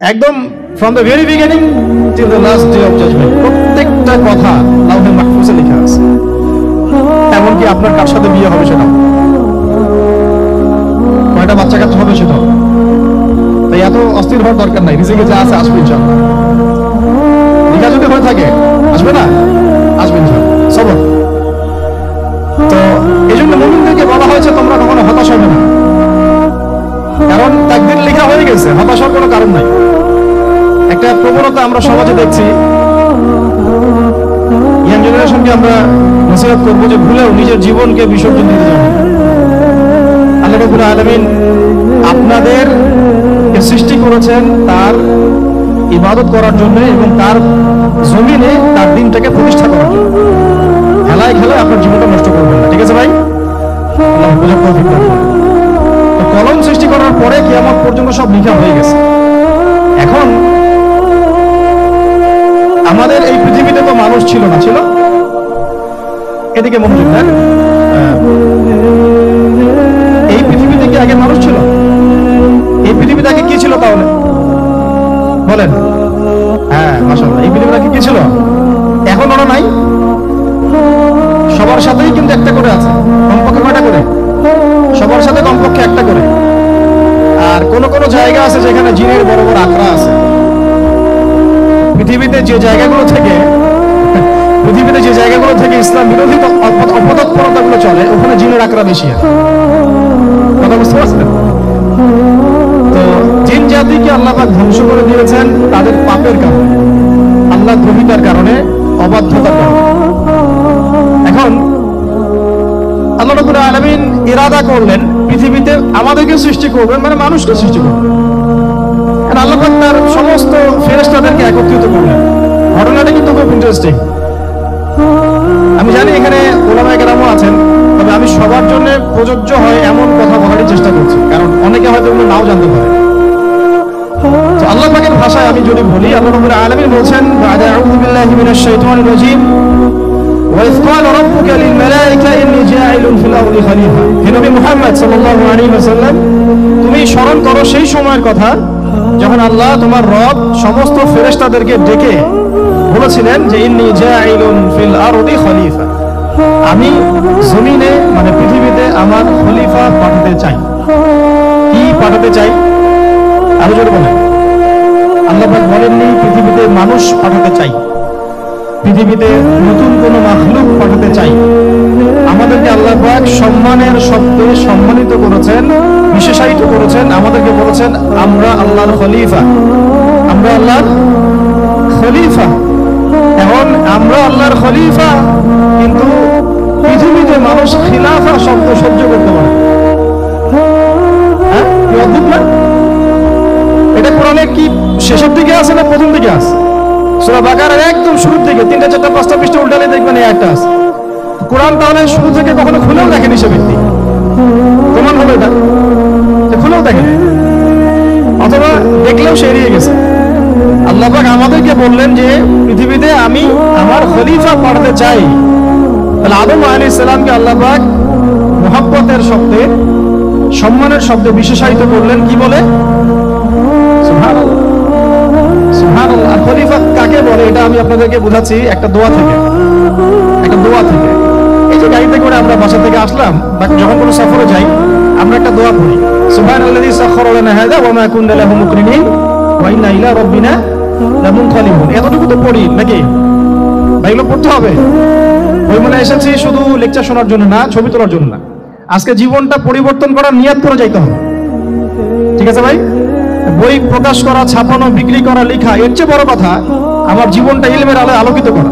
একদম from the very beginning till the last day of judgement প্রত্যেকটা কথা লাউহে মাহফুজে লেখা আছে। এমনকি আপনার কার সাথে বিয়ে হবে সেটাও, কয়টা বাচ্চা কাচ্চা হবে সেটাও। তাই এত অস্থির হওয়ার দরকার নাই, রিজিকে যা আছে আসবে ইনশাআল্লাহ। লেখা যদি হয়ে থাকে আসবে না, আসবে ইনশাআল্লাহ, সবর। তো এই জন্য মুমিনদেরকে বলা হয়েছে তোমরা কখনো হতাশ হবে না, কারণ তাকদীর লেখা হয়ে গেছে, হতাশার কোনো কারণ নাই। একটা প্রবণতা আমরা সমাজে দেখছি, ইয়াং জেনারেশনকে আমরা নসিহত করবো যে ভুলেও নিজের জীবনকে বিসর্জন দিতে যাবে। আল্লাহ রাব্বুল আলামিন আপনাদের সৃষ্টি করেছেন তার ইবাদত করার জন্য এবং তার জমিনে তার দিনটাকে প্রতিষ্ঠা করার জন্য। খেলায় খেলায় আপনার জীবনটা নষ্ট করবেন না, ঠিক আছে ভাই? আল্লাহ বুঝার তৌফিক দান করুন। তো কলম সৃষ্টি করার পরে কিয়ামত পর্যন্ত সব লিখা হয়ে গেছে। এখন আমাদের এই পৃথিবীতে তো মানুষ ছিল না, ছিল? এদিকে মনোযোগ দেন। এই পৃথিবীতে কি আগে মানুষ ছিল? এই পৃথিবীতে আগে কি ছিল তাহলে বলেন? হ্যাঁ, মাশাআল্লাহ। এই পৃথিবীতে আগে কি ছিল? এখন ওরা নাই। সবার সাথেই কিন্তু একটা করে আছে, কমপক্ষে কয়টা করে? সবার সাথে কমপক্ষে একটা করে। আর কোন কোন জায়গা আছে যেখানে জিনের বড় বড় আখড়া আছে। পৃথিবীতে যে জায়গাগুলো থেকে ইসলাম বিরোধী অপতৎপরতাগুলো চলে, ওখানে জিনের আখড়া বেশি আছে। কথা বুঝতে পারছেন? তো জিন জাতিকে আল্লাহ পাক ধ্বংস করে দিয়েছেন তাদের পাপের কারণে, আল্লাহ দ্রোহিতার কারণে, অবাধ্যতার কারণে। এখন আল্লাহ রাব্বুল আলামিন ইরাদা করলেন পৃথিবীতে আমাদেরকে সৃষ্টি করবেন, মানে মানুষকে সৃষ্টি করবেন। আল্লাহ পাক তার সমস্ত ফেরেশতাদেরকে একত্রিত করলেন। ঘটনাটা কিন্তু খুব ইন্টারেস্টিং। আমি জানি এখানে ওলামায়ে কেরামও আছেন, তবে আমি সবার জন্য প্রযোজ্য হয় এমন কথা বলার চেষ্টা করছি, কারণ অনেকে হয়তো এগুলো নাও জানতে পারে। তো আল্লাহ পাকের ভাষায় আমি যদি বলি, আল্লাহ রাব্বুল আলামিন বলছেন, আউযু বিল্লাহি মিনাশ শাইতানির রাজীম, وإذ قال ربك للملائكة إني جاعل في الأرض خليفة। হে নবী মুহাম্মদ সাল্লাল্লাহু আলাইহি ওয়াসাল্লাম, তুমি স্মরণ করো সেই সময়ের কথা যখন আল্লাহ তোমার রব সমস্ত ফেরেশতাদেরকে ডেকে বলেছিলেন যে ইন্নী জাইলুন ফিল আরদি খলিফা, আমি জমিনে মানে পৃথিবীতে আমার খলিফা পাঠাতে চাই। কি পাঠাতে চাই? আরো জোরে বলেন। আল্লাহ পাক বলেননি পৃথিবীতে মানুষ পাঠাতে চাই, পৃথিবীতে নতুন কোন মাখলুক পাঠাতে চাই। আমাদেরকে আল্লাহ পাক সম্মানের শব্দে সম্মানিত করেছেন, বিশেষায়িত করেছেন। আমাদেরকে বলেছেন আমরা আল্লাহর খলিফা, আমরা আল্লাহর খলিফা। এখন আমরা আল্লাহর খলিফা, কিন্তু পৃথিবীতে মানুষ খিলাফা শব্দ সহ্য করতে পারে। হ্যাঁ, অদ্ভুত না? এটা কোরআনে কি শেষের দিকে আছে না প্রথম দিকে আছে? সূরা বাকারার একদম শুরুর দিকে 3টা 4টা 5টা পৃষ্ঠা উল্টালে দেখবেন এই একটা আছে। কোরআন তাহলে শুরু থেকে কখনো খুলেও দেখেনি সে ব্যক্তি, প্রমাণ হবে এটা যে খুলেও দেখেনি, অথবা দেখলেও সে এড়িয়ে গেছে। আল্লাহ পাক আমাদেরকে বললেন যে পৃথিবীতে আমি আমার খলিফা পাঠাতে চাই। তাহলে আদম আলাইহিস সালামকে আল্লাহ পাক মুহাব্বতের শব্দে, সম্মানের শব্দে বিশেষায়িত করলেন কি বলে? সুবহানাল্লাহ, সুবহানাল্লাহ। আর খলিফা কাকে বলে এটা আমি আপনাদেরকে বোঝাচ্ছি একটা দোয়া থেকে, একটা দোয়া থেকে। এই যে গাড়িতে করে আমরা বাসা থেকে আসলাম বা যখন কোনো সফরে যাই, আমরা একটা দোয়া পড়ি, সুবহানাল্লাযী সাখখারা লানা হাযা ওয়া মা কুননা লাহু মুকরিনিন ওয়া ইন্না ইলা রাব্বিনা লামুনকালিবুন। এতটুকু তো পড়ি নাকি? ভাই এগুলো পড়তে হবে। ওই মনে এসেছি শুধু লেকচার শোনার জন্য না, ছবি তোলার জন্য না। আজকে জীবনটা পরিবর্তন করার নিয়ত করে যাইতে হবে, ঠিক আছে ভাই? বই প্রকাশ করা, ছাপানো, বিক্রি করা, লেখা, এর চেয়ে বড় কথা আমার জীবনটা ইলমের আলোয় আলোকিত করা।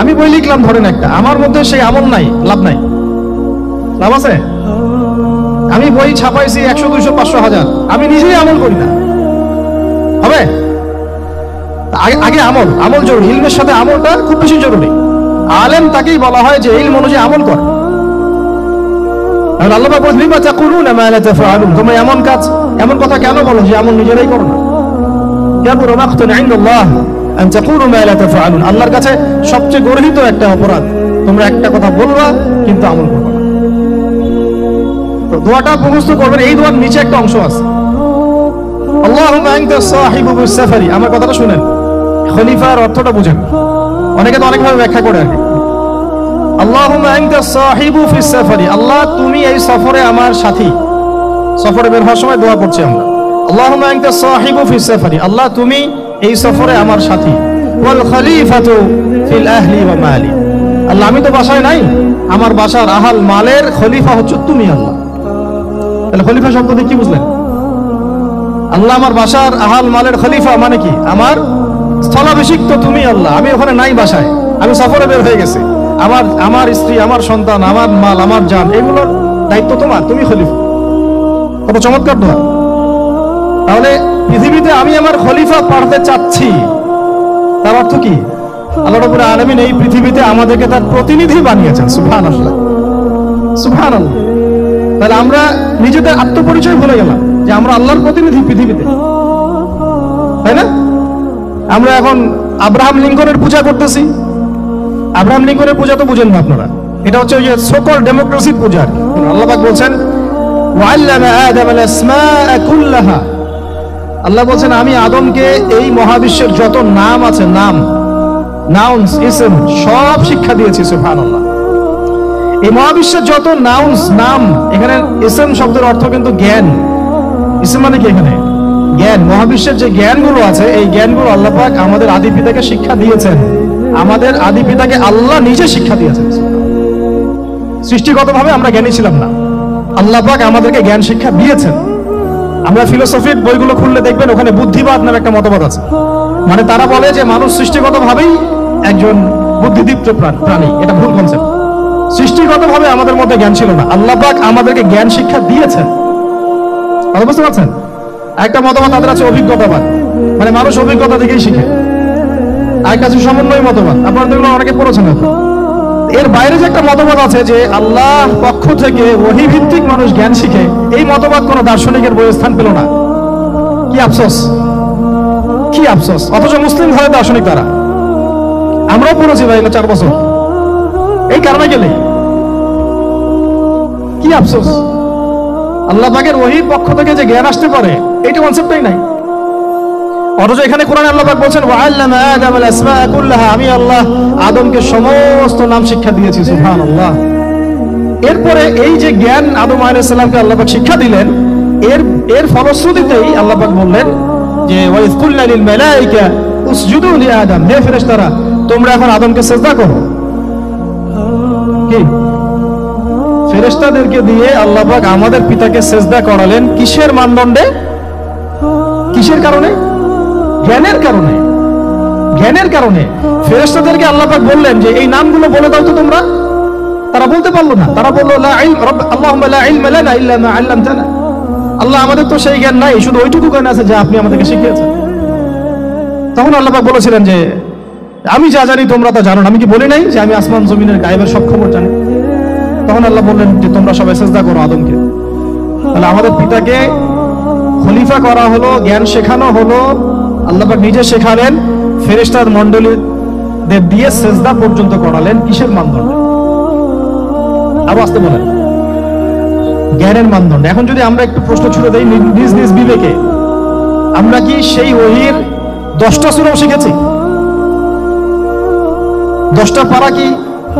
আমি বই লিখলাম ধরেন একটা, আমার মধ্যে সেই আমল নাই, লাভ নাই। লাভ আছে? আমি বই ছাপাইছি 100, 200, 500, 1000, আমি নিজেই আমল করি না, হবে? আগে আমল, আমল জরুরি। ইলমের সাথে আমলটা খুব বেশি জরুরি। আলেম তাকেই বলা হয় যে ইলম অনুযায়ী আমল করে। আল্লাহ পাক বলেন লিমা তাকুলুনা মা লা তাফআলুন, তোমরা এমন কাজ, এমন কথা কেন বলো যে আমল নিজেরাই করো না? কাবুরা মাকতান ইনদাল্লাহ আন তাকুলু মা লা তাফআলুন, আল্লাহর কাছে সবচেয়ে গর্হিত একটা অপরাধ তোমরা একটা কথা বলবা কিন্তু আমল করবে না। তো দোয়াটা মুখস্থ করবেন। এই দোয়ার নিচে একটা অংশ আছে, আল্লাহুম্মা আনতা সাহিবু ফিস সাফারি, আমার কথাটা শুনেন, খলিফার অর্থটা বুঝেন। অনেকে তো অনেকভাবে ব্যাখ্যা করে আর কি। আল্লাহুম্মা আনতা সাহিবু ফিস সাফারি, আল্লাহ তুমি এই সফরে আমার সাথী। সফরে বের হওয়ার সময় দোয়া করছি আমরা, আল্লাহুম্মা আনতা সাহিবু ফিস সাফারি, আল্লাহ তুমি এই সফরে আমার সাথী। ওয়াল খলিফাতু ফিল আহলি ওয়া মালি, আল্লাহ আমি তো বাসায় নাই, আমার বাসার আহাল মালের খলিফা হচ্ছে তুমি আল্লাহ। তাহলে খলিফা শব্দ দিয়ে কি বুঝলেন? আল্লাহ আমার বাসার আহাল মালের খলিফা মানে কি? আমার স্থলাভিষিক্ত তুমি আল্লাহ, আমি ওখানে নাই বাসায়, আমি সফরে বের হয়ে গেছি, আমার স্ত্রী, আমার সন্তান, আমার মাল, আমার জান, এগুলোর দায়িত্ব তোমার, তুমি খলিফা। কত চমৎকার দোয়া। তাহলে পৃথিবীতে আমি আমার খলিফা পাঠাতে চাচ্ছি, তার অর্থ কি? আল্লাহ রাব্বুল আলামিন এই পৃথিবীতে আমাদেরকে তার প্রতিনিধি বানিয়েছেন। সুবহানাল্লাহ, সুবহানাল্লাহ। তাহলে আমরা নিজেদের আত্মপরিচয় ভুলে গেলাম যে আমরা আল্লাহর প্রতিনিধি পৃথিবীতে, তাই না? আমরা এখন আব্রাহাম লিঙ্কনের পূজা করতেছি। আব্রাহাম লিঙ্কনের পূজা তো বুঝেন না আপনারা, এটা হচ্ছে ওই যে সকল ডেমোক্রেসির পূজা। আল্লাহ পাক বলছেন ওয়াল্লামা আদামাল আসমাআ কুল্লাহা, আল্লাহ বলছেন আমি আদমকে এই মহাবিশ্বের যত নাম আছে, নাউন্স, ইসম, সব শিক্ষা দিয়েছি। সুবহানাল্লাহ। এই মহাবিশ্বের যত নাউন্স, নাম, এখানে ইসম শব্দের অর্থ কিন্তু জ্ঞান। ইসম মানে কি? এখানে জ্ঞান। মহাবিশ্বের যে জ্ঞানগুলো আছে, এই জ্ঞানগুলো আল্লাহ পাক আমাদের আদি পিতাকে শিক্ষা দিয়েছেন। আমাদের আদি পিতাকে আল্লাহ নিজে শিক্ষা দিয়েছেন। সৃষ্টিগতভাবে আমরা জ্ঞানী ছিলাম না, আল্লাহ পাক আমাদেরকে জ্ঞান শিক্ষা দিয়েছেন। আমরা ফিলোসফির বইগুলো খুললে দেখবেন ওখানে বুদ্ধিবাদ নামে একটা মতবাদ আছে। মানে তারা বলে যে মানুষ সৃষ্টিগতভাবেই একজন বুদ্ধিদীপ্ত প্রাণী। এটা ভুল কনসেপ্ট। সৃষ্টিগতভাবে আমাদের মধ্যে জ্ঞান ছিল না, আল্লাহ পাক আমাদেরকে জ্ঞান শিক্ষা দিয়েছেন। বুঝতে পারছেন? একটা মতবাদ তাদের আছে অভিজ্ঞতাবাদ, মানে মানুষ অভিজ্ঞতা থেকেই শিখে। আরেকটা আছে সমন্বয় মতবাদ, আপনারা দেখলেন অনেকে পড়েছেন। এর বাইরে যে একটা মতবাদ আছে যে আল্লাহ পক্ষ থেকে ওহী ভিত্তিক মানুষ জ্ঞান শিখে, এই মতবাদ কোন দার্শনিকের বইয়ে স্থান পেল না। কি আফসোস, কি আফসোস। অথচ মুসলিম ঘরে দার্শনিক তারা, আমরাও পড়েছি ভাই 4 বছর। এই কারণে গেলে কি আফসোস, আল্লাহ পাকের ওহীর পক্ষ থেকে যে জ্ঞান আসতে পারে এইটা কনসেপ্টই নাই। অথচ এখানে কোরআনে আল্লাহ পাক বলছেন ওয়াল্লামা আদামাল আসমাআ কুল্লাহা, আমি আল্লাহ আদমকে সমস্ত নাম শিক্ষা দিয়েছি। সুবহানাল্লাহ। এরপরে এই যে জ্ঞান আদম আলাইহিস সালামকে আল্লাহ পাক শিক্ষা দিলেন, এর ফলশ্রুতিতেই আল্লাহ পাক বললেন যে ওয়াইজ কুলনা লিল মালায়েকা উসজুদু লি আদম, হে ফেরেশতারা তোমরা এখন আদমকে সিজদা করো। কি ফেরেশতাদেরকে দিয়ে আল্লাহ পাক আমাদের পিতাকে সিজদা করালেন কিসের মানদণ্ডে? কিসের কারণে? জ্ঞানের কারণে। জ্ঞানের কারণে ফেরেশতাদেরকে আল্লাহ পাক বললেন যে এই নামগুলো বলে দাও তো তোমরা। তারা বলতে পারলো না, তারা বলল লা ইলম আল্লাহুম্মা লা ইলমা লানা ইল্লা মা আল্লামতানা, আল্লাহ আমাদের তো সেই জ্ঞান নাই, শুধু ওইটুকু জ্ঞান আছে যা আপনি আমাদেরকে শিখিয়েছেন। তখন আল্লাহ পাক বলেছিলেন যে আমি যা জানি তোমরা তা জানো না, আমি কি বলি নাই যে আমি আসমান জমিনের গায়েবের সব খবর জানি? তখন আল্লাহ বললেন যে তোমরা সবাই সিজদা করো আদমকে। তাহলে আমাদের পিতাকে খলিফা করা হলো, জ্ঞান শেখানো হলো, আল্লাহ পাক নিজে শেখালেন, ফেরেশতার মণ্ডলীদের দিয়ে সিজদা পর্যন্ত করালেন। কিসের মানদণ্ডে? আরো আসতে বলেন, জ্ঞানের মানদণ্ডে। এখন যদি আমরা একটু প্রশ্ন ছুড়ে দেই নিজ নিজ বিবেকে, আমরা কি সেই ওহীর 10টা সূরাও শিখেছি? 10টা পারা কি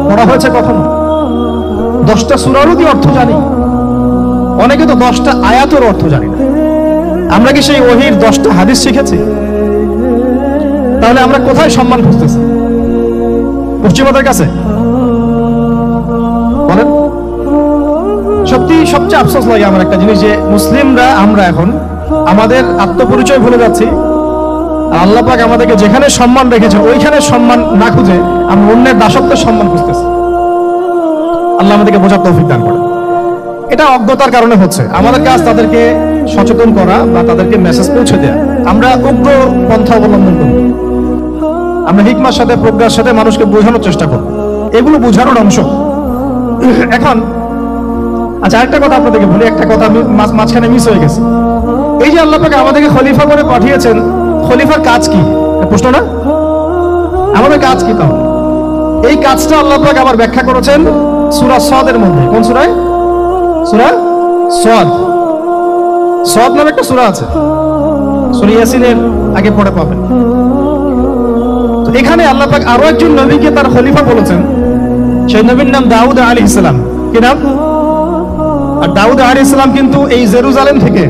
পড়া হয়েছে কখনো? 10টা সূরারও কি অর্থ জানি? অনেকে তো 10টা আয়াতের অর্থ জানি না। আমরা কি সেই ওহীর 10টা হাদিস শিখেছি? তাহলে আমরা কোথায় সম্মান খুঁজতেছি? পশ্চিমাদের কাছে? বলেন। সত্যি সবচেয়ে আফসোস লাগে আমার একটা জিনিস, যে মুসলিমরা আমরা এখন আমাদের আত্মপরিচয় ভুলে যাচ্ছি। আল্লাহ পাক আমাদেরকে যেখানে সম্মান রেখেছে ওইখানে সম্মান না খুঁজে আমরা অন্যের দাসত্বের সম্মান খুঁজতেছি। আল্লাহ আমাদেরকে বোঝার তৌফিক দান করেন। এটা অজ্ঞতার কারণে হচ্ছে। আমাদের কাজ তাদেরকে সচেতন করা বা তাদেরকে মেসেজ পৌঁছে দেওয়া। আমরা উগ্র পন্থা অবলম্বন করব, আমরা হিকমার সাথে প্রজ্ঞার সাথে মানুষকে বোঝানোর চেষ্টা করব, এগুলো বোঝানোর অংশ। এখন আচ্ছা আরেকটা কথা আপনাদেরকে বলি, একটা কথা আমি মাঝখানে মিস হয়ে গেছে। এই যে আল্লাহ পাক আমাদেরকে খলিফা করে পাঠিয়েছেন, খলিফার কাজ কি? প্রশ্ন না? আমাদের কাজ কি? তাহলে এই কাজটা আল্লাহ পাক আবার ব্যাখ্যা করেছেন সূরা সাদের মধ্যে। কোন সূরায়? সূরা সাদ। সাদ নামে একটা সূরা আছে। সূরা ইয়াসিনের আগে পড়ে পাবেন। তো এখানে আল্লাহ পাক আরো একজন নবীকে তার খলিফা বলেছেন, সেই নবীর নাম দাউদ আলাইহিস সালাম। কি নাম? আর দাউদ আলাইহিস সালাম কিন্তু এই জেরুজালেম থেকে,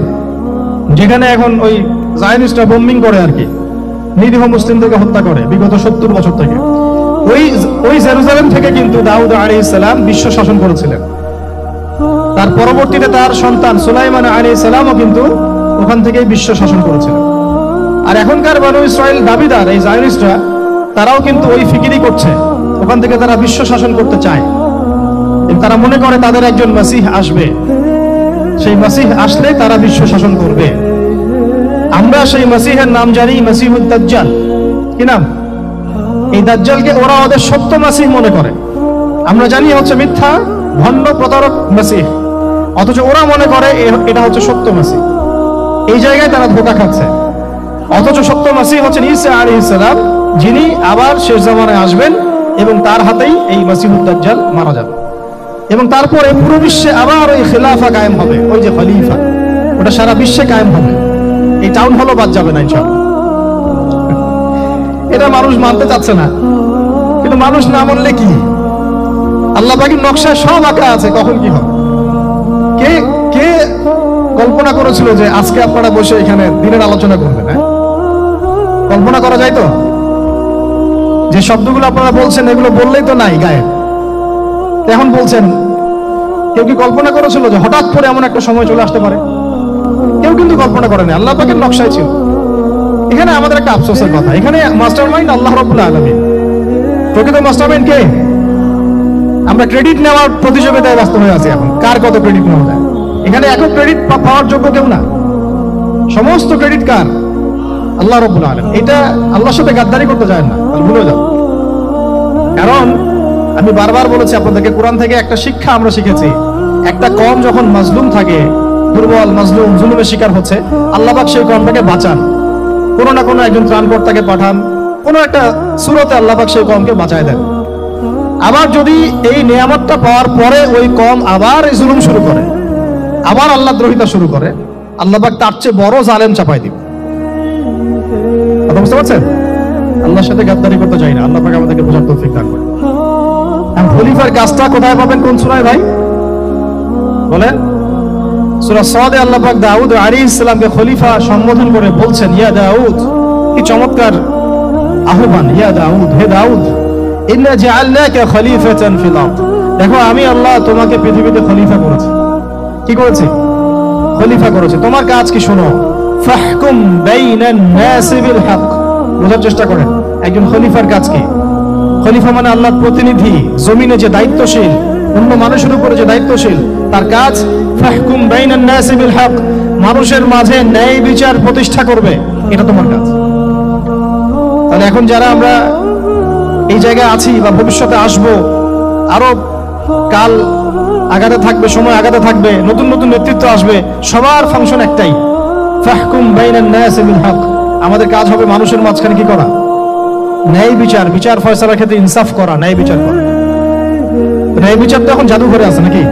যেখানে এখন ওই জায়নিস্টরা বোম্বিং করে আর কি, নিরীহ মুসলিমদেরকে হত্যা করে বিগত 70 বছর থেকে, ওই জেরুজালেম থেকে কিন্তু দাউদ আলাইহিস সালাম বিশ্ব শাসন করেছিলেন। তার পরবর্তীতে তার সন্তান সুলাইমান আলাইহিস সালামও কিন্তু ওখান থেকেই বিশ্ব শাসন করেছিলেন। আর এখনকার বনু ইসরাইল দাবিদার এই জায়নিস্টরা, তারাও কিন্তু ওই ফিকিরি করছে, ওখান থেকে তারা বিশ্ব শাসন করতে চায়। তারা মনে করে তাদের একজন মাসিহ আসবে, সেই মাসিহ আসলে তারা বিশ্ব শাসন করবে। আমরা সেই মাসিহের নাম জানি মাসিহুদ দাজ্জাল। কি নাম? এই দাজ্জালকে ওরা ওদের সত্য মাসিহ মনে করে, আমরা জানি হচ্ছে মিথ্যা ভণ্ড প্রতারক মাসিহ, অথচ ওরা মনে করে এটা হচ্ছে সত্য মাসিহ। এই জায়গায় তারা ধোঁকা খাচ্ছে। অথচ সত্য মাসিহ হচ্ছেন ঈসা আলাইহিস সালাম, যিনি আবার শেষ জামানায় আসবেন এবং তার হাতেই এই মাসিহুদ দাজ্জাল মারা যাবে, এবং তারপরে পুরো বিশ্বে আবার ওই খিলাফা কায়েম হবে, ওই যে খলিফা, ওটা সারা বিশ্বে কায়েম হবে। এই টাউন হলও বাদ যাবে না ইনশাআল্লাহ। এটা মানুষ মানতে চাচ্ছে না, কিন্তু মানুষ না মানলে কি? আল্লাহ পাকের নকশায় সব আঁকা আছে, কখন কি হবে। কে কে কল্পনা করেছিল যে আজকে আপনারা বসে এখানে দিনের আলোচনা করবেন? হ্যাঁ, কল্পনা করা যায় তো? যে শব্দগুলো আপনারা বলছেন এগুলো বললেই তো নাই গায়ে, এখন বলছেন। কেউ কি কল্পনা করেছিল যে হঠাৎ করে এমন একটা সময় চলে আসতে পারে? কেউ কিন্তু কল্পনা করেনি, আল্লাহ পাকের নকশায় ছিল। এখানে আমাদের একটা আফসোসের কথা, এখানে মাস্টারমাইন্ড আল্লাহ রাব্বুল আলামিন। প্রকৃত মাস্টারমাইন্ড কে? আমরা ক্রেডিট নেওয়ার প্রতিযোগিতায় ব্যস্ত হয়ে আছি এখন, কার কত ক্রেডিট নেওয়া যায়। এখানে এখন ক্রেডিট পাওয়ার যোগ্য কেউ না, সমস্ত ক্রেডিট কার? আল্লাহ রাব্বুল আলামিন। এটা আল্লাহর সাথে গাদ্দারি করতে যায় না, ভুলে যাও। কারণ আমি বারবার বলেছি আপনাদেরকে, কোরআন থেকে একটা শিক্ষা আমরা শিখেছি, একটা কওম যখন মাজলুম থাকে, দুর্বল মাজলুম জুলুমের শিকার হচ্ছে, আল্লাহ পাক সেই কওমটাকে বাঁচান, কোনো না কোনো একজন ত্রাণকর্তাকে পাঠান, কোনো একটা সূরাতে আল্লাহ পাক সেই কওমকে বাঁচায় দেন। আবার যদি এই নিয়ামতটা পাওয়ার পরে ওই কওম আবার এই জুলুম শুরু করে, আবার আল্লাহ দ্রোহিতা শুরু করে, আল্লাহ পাক তার চেয়ে বড় জালেম চাপাই দিবে। কথা বুঝতে পারছেন? আল্লাহর সাথে গাদ্দারি করতে চাই না, আল্লাহ পাক আমাদেরকে বোঝার তৌফিক দান করেন। খলিফার কাজটা কোথায় পাবেন? কোন সূরায় ভাই বলেন? সূরা সাদে আল্লাহ পাক দাউদ আলাইহিস সালামকে খলিফা সম্বোধন করে বলছেন, ইয়া দাউদ। কি চমৎকার আহ্বান! ইয়া দাউদ, হে দাউদ, ইন্না জাআলনাকা খলিফাতান ফিল আরদ। দেখো, আমি আল্লাহ তোমাকে পৃথিবীতে খলিফা করেছি। কি করেছি? খলিফা করেছি। তোমার কাজ কি শোনো। ফাহকুম বাইনান নাসি বিল হক। বোঝার চেষ্টা করেন একজন খলিফার কাজ কি। খলিফা মানে আল্লাহর প্রতিনিধি, জমিনে যে দায়িত্বশীল, অন্য মানুষের উপরে যে দায়িত্বশীল, তার কাজ ফাহকুম বাইনান নাসি বিল হক, মানুষের মাঝে ন্যায় বিচার প্রতিষ্ঠা করবে, এটা তোমার কাজ। তাহলে এখন যারা আমরা এই জায়গায় আছি বা ভবিষ্যতে আসবো, আরো কাল আগাতে থাকবে, সময় আগাতে থাকবে, নতুন নতুন নেতৃত্ব আসবে, সবার ফাংশন একটাই, ফাহকুম বাইনান নাসি বিল হক। আমাদের কাজ হবে মানুষের মাঝখানে কি করা? ন্যায় বিচার, বিচার ফয়সালার ক্ষেত্রে ইনসাফ করা, ন্যায় বিচার করা। ন্যায় বিচার তো এখন জাদুঘরে আছে নাকি?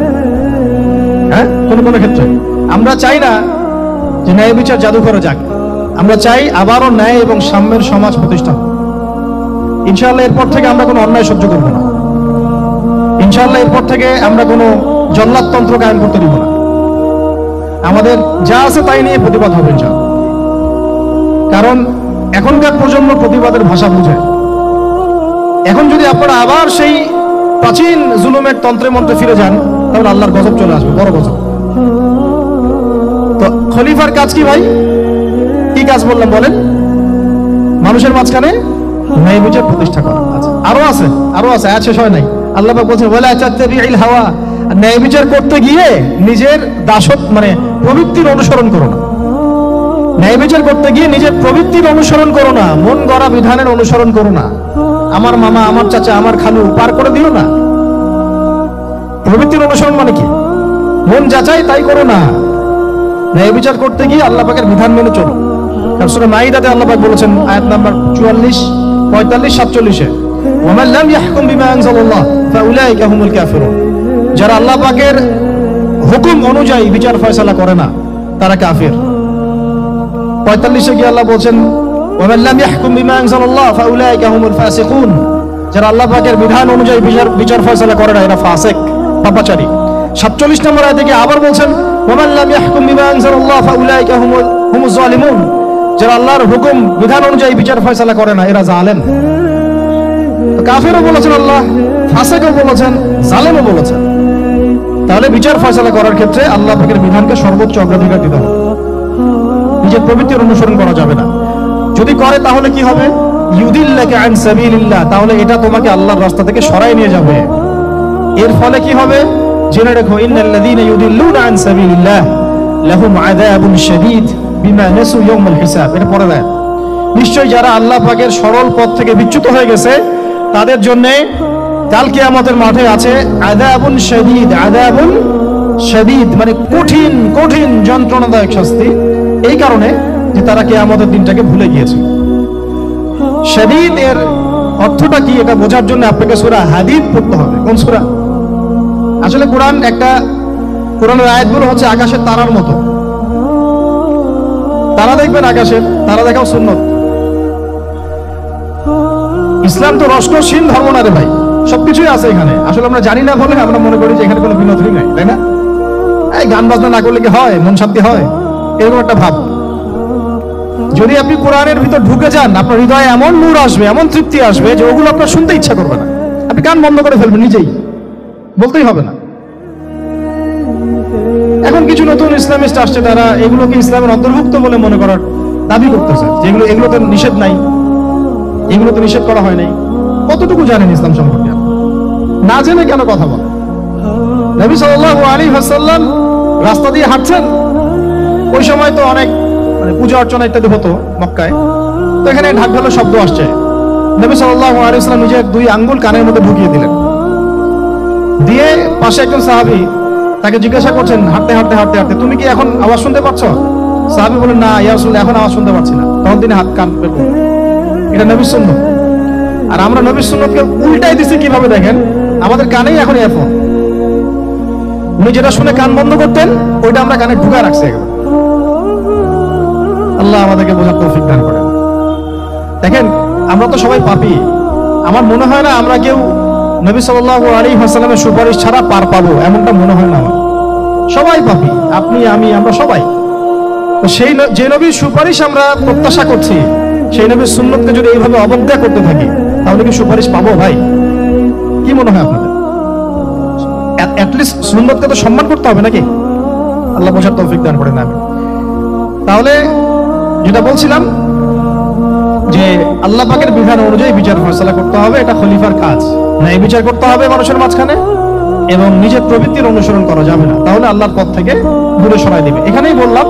হ্যাঁ, কোন কোন ক্ষেত্রে আমরা চাই না যে ন্যায় বিচার জাদুঘরে যাক, আমরা চাই আবারও ন্যায় এবং সাম্যের সমাজ প্রতিষ্ঠা। ইনশাআল্লাহ এরপর থেকে আমরা কোনো অন্যায় সহ্য করবো না। ইনশাআল্লাহ এরপর থেকে আমরা কোনো জল্লাদতন্ত্র কায়েম করতে দিব না। আমাদের যা আছে তাই নিয়ে প্রতিবাদ হবে ইনশাআল্লাহ। কারণ এখনকার প্রজন্ম প্রতিবাদের ভাষা বুঝে। এখন যদি আপনারা আবার সেই প্রাচীন জুলুমের তন্ত্রে মন্ত্রে ফিরে যান, তাহলে আল্লাহর গজব চলে আসবে, বড় গজব। তো খলিফার কাজ কি ভাই? কি কাজ বললাম বলেন? মানুষের মাঝখানে ন্যায় বিচার প্রতিষ্ঠা করা। আচ্ছা, আরো আছে, আরো আছে, আয়াত শেষ হয় নাই। আল্লাহ পাক বলছেন, ওয়ালা তাত্তাবিউল হাওয়া। ন্যায় বিচার করতে গিয়ে নিজের দাসত্ব মানে প্রবৃত্তির অনুসরণ করো না। ন্যায় বিচার করতে গিয়ে নিজের প্রবৃত্তির অনুসরণ করো না, মন গড়া বিধানের অনুসরণ করো না। আমার মামা, আমার চাচা, আমার খালু পার করে দিও না। প্রবৃত্তির অনুসরণ মানে কি? মন যাচাই তাই করো না। ন্যায় বিচার করতে গিয়ে আল্লাহ পাকের বিধান মেনে চলো। কারণ সূরা মাইদাতে আল্লাহ পাক বলেছেন আয়াত নাম্বার 44, 45, 47-এ, ওয়ামান লাম ইয়াহকুম বিমা আনজালাল্লাহ ফাউলাইকা হুমুল কাফিরুন। যারা আল্লাহ পাকের হুকুম অনুযায়ী বিচার ফয়সালা করে না, তারা কাফির। 45-এ গিয়ে আল্লাহ বলছেন ওয়ামান লাম ইয়াহকুম বিমা আনজালাল্লাহ ফাউলাইকা হুমুল ফাসিকুন, যারা আল্লাহ পাকের বিধান অনুযায়ী বিচার ফয়সালা করে না এরা ফাসিক, পাপাচারী। 47 নম্বর আয়াতে গিয়ে আবার বলছেন ওয়ামান লাম ইয়াহকুম বিমা আনজালাল্লাহ ফাউলাইকা হুমুজ জালিমুন, যারা আল্লাহর হুকুম বিধান অনুযায়ী বিচার ফয়সালা করে না এরা জালেম। কাফেরও বলেছেন আল্লাহ, ফাসিকও বলেছেন, জালেমও বলেছেন। তাহলে বিচার ফয়সালা করার ক্ষেত্রে আল্লাহ পাকের বিধানকে সর্বোচ্চ অগ্রাধিকার দিতে হবে, নিজের প্রবৃত্তির অনুসরণ করা যাবে না। যদি করে তাহলে কি হবে? ইউদিল্লাকা আন সাবিলিল্লাহ, তাহলে এটা তোমাকে আল্লাহর রাস্তা থেকে সরায় নিয়ে যাবে। এর ফলে কি হবে? জেনে রাখো, ইন্নাল্লাযীনা ইউদিল্লুনা আন সাবিলিল্লাহ লাহুম আযাবুন শাদীদ বিমা নাসু ইয়াউমাল হিসাব। এটা পরে দেয়, নিশ্চয়ই যারা আল্লাহ পাকের সরল পথ থেকে বিচ্যুত হয়ে গেছে তাদের জন্য কাল কিয়ামতের মাঠে আছে আযাবুন শাদীদ। আযাবুন শাদীদ মানে কঠিন কঠিন যন্ত্রণাদায়ক শাস্তি, এই কারণে যে তারা কিয়ামতের দিনটাকে ভুলে গিয়েছে। শাদীদ এর অর্থটা কি এটা বোঝার জন্য আপনাকে সূরা হাদীদ পড়তে হবে। কোন সূরা? আসলে কোরআনের আয়াতগুলো হচ্ছে আকাশের তারার মতো। তারা দেখবেন আকাশের, তারা দেখাও সুন্নত। ইসলাম তো রসনশীল ধর্ম না রে ভাই, সবকিছুই আছে এখানে। আসলে আমরা জানি না বলে আমরা মনে করি যে এখানে কোনো বিনোদনই নাই, তাই না? এই গান বাজনা না করলে কি হয়? মন শান্তি হয়? এরকম একটা ভাব। যদি আপনি কোরআনের ভিতর ঢুকে যান, আপনার হৃদয়ে এমন নূর আসবে, এমন তৃপ্তি আসবে যে ওগুলো আপনার শুনতে ইচ্ছা করবে না, আপনি কান বন্ধ করে ফেলবেন, নিজেই বলতেই হবে না। এখন কিছু নতুন ইসলামিস্ট আসছে, তারা এগুলোকে ইসলামের অন্তর্ভুক্ত বলে মনে করার দাবি করতেছে, যে এগুলোতে নিষেধ নাই, এগুলোতে নিষেধ করা হয় নাই। কতটুকু জানেন ইসলাম সম্পর্কে? না জেনে কেন কথা বলেন? নবী সাল্লাল্লাহু আলাইহি ওয়াসাল্লাম রাস্তা দিয়ে হাঁটছেন, ওই সময় তো অনেক পূজা অর্চনা ইত্যাদি হতো মক্কায়, তো এখানে ঢাক ঢোলের শব্দ আসছে। নবী সাল্লাল্লাহু আলাইহি ওয়াসাল্লাম নিজের 2 আঙ্গুল কানের মধ্যে ঢুকিয়ে দিলেন, দিয়ে পাশে একজন সাহাবী তাকে জিজ্ঞাসা করছেন হাঁটতে হাঁটতে হাঁটতে হাঁটতে, তুমি কি এখন আওয়াজ শুনতে পাচ্ছ? সাহাবী বলেন, না ইয়া রাসূলুল্লাহ, এখন আওয়াজ শুনতে পাচ্ছি না। তখন তিনি হাত কান বের করলেন। এটা নবীর সুন্নাত। আর আমরা নবীর সুন্নাতকে উল্টাই দিছি কিভাবে দেখেন, আমাদের কানেই এখন ইয়ারফোন। উনি যেটা শুনে কান বন্ধ করতেন ওইটা আমরা কানে ঢুকায় রাখছি। আল্লাহ আমাদেরকে বোঝার তৌফিক দান করেন। দেখেন, আমরা তো সবাই পাপী। আমার মনে হয় না আমরা কেউ নবী সাল্লাল্লাহু আলাইহি ওয়াসাল্লামের সুপারিশ ছাড়া পার পাবো, এমনটা মনে হয় না আমার। সবাই পাপী, আপনি আমি আমরা সবাই। তো সেই যে নবীর সুপারিশ আমরা প্রত্যাশা করছি, সেই নবীর সুন্নতকে যদি এইভাবে অবজ্ঞা করতে থাকি তাহলে কি সুপারিশ পাবো ভাই? কি মনে হয় আপনাদের? অ্যাটলিস্ট সুন্নতকে তো সম্মান করতে হবে নাকি? আল্লাহ বোঝার তৌফিক দান করেন। আমি তাহলে যেটা বলছিলাম যে আল্লাহ পাকের বিধান অনুযায়ী বিচার ফয়সালা করতে হবে, এটা খলিফার কাজ। ন্যায় বিচার করতে হবে মানুষের মাঝখানে, এবং নিজের প্রবৃত্তির অনুসরণ করা যাবে না, তাহলে আল্লাহর পথ থেকে দূরে সরাই দিবে। এখানেই বললাম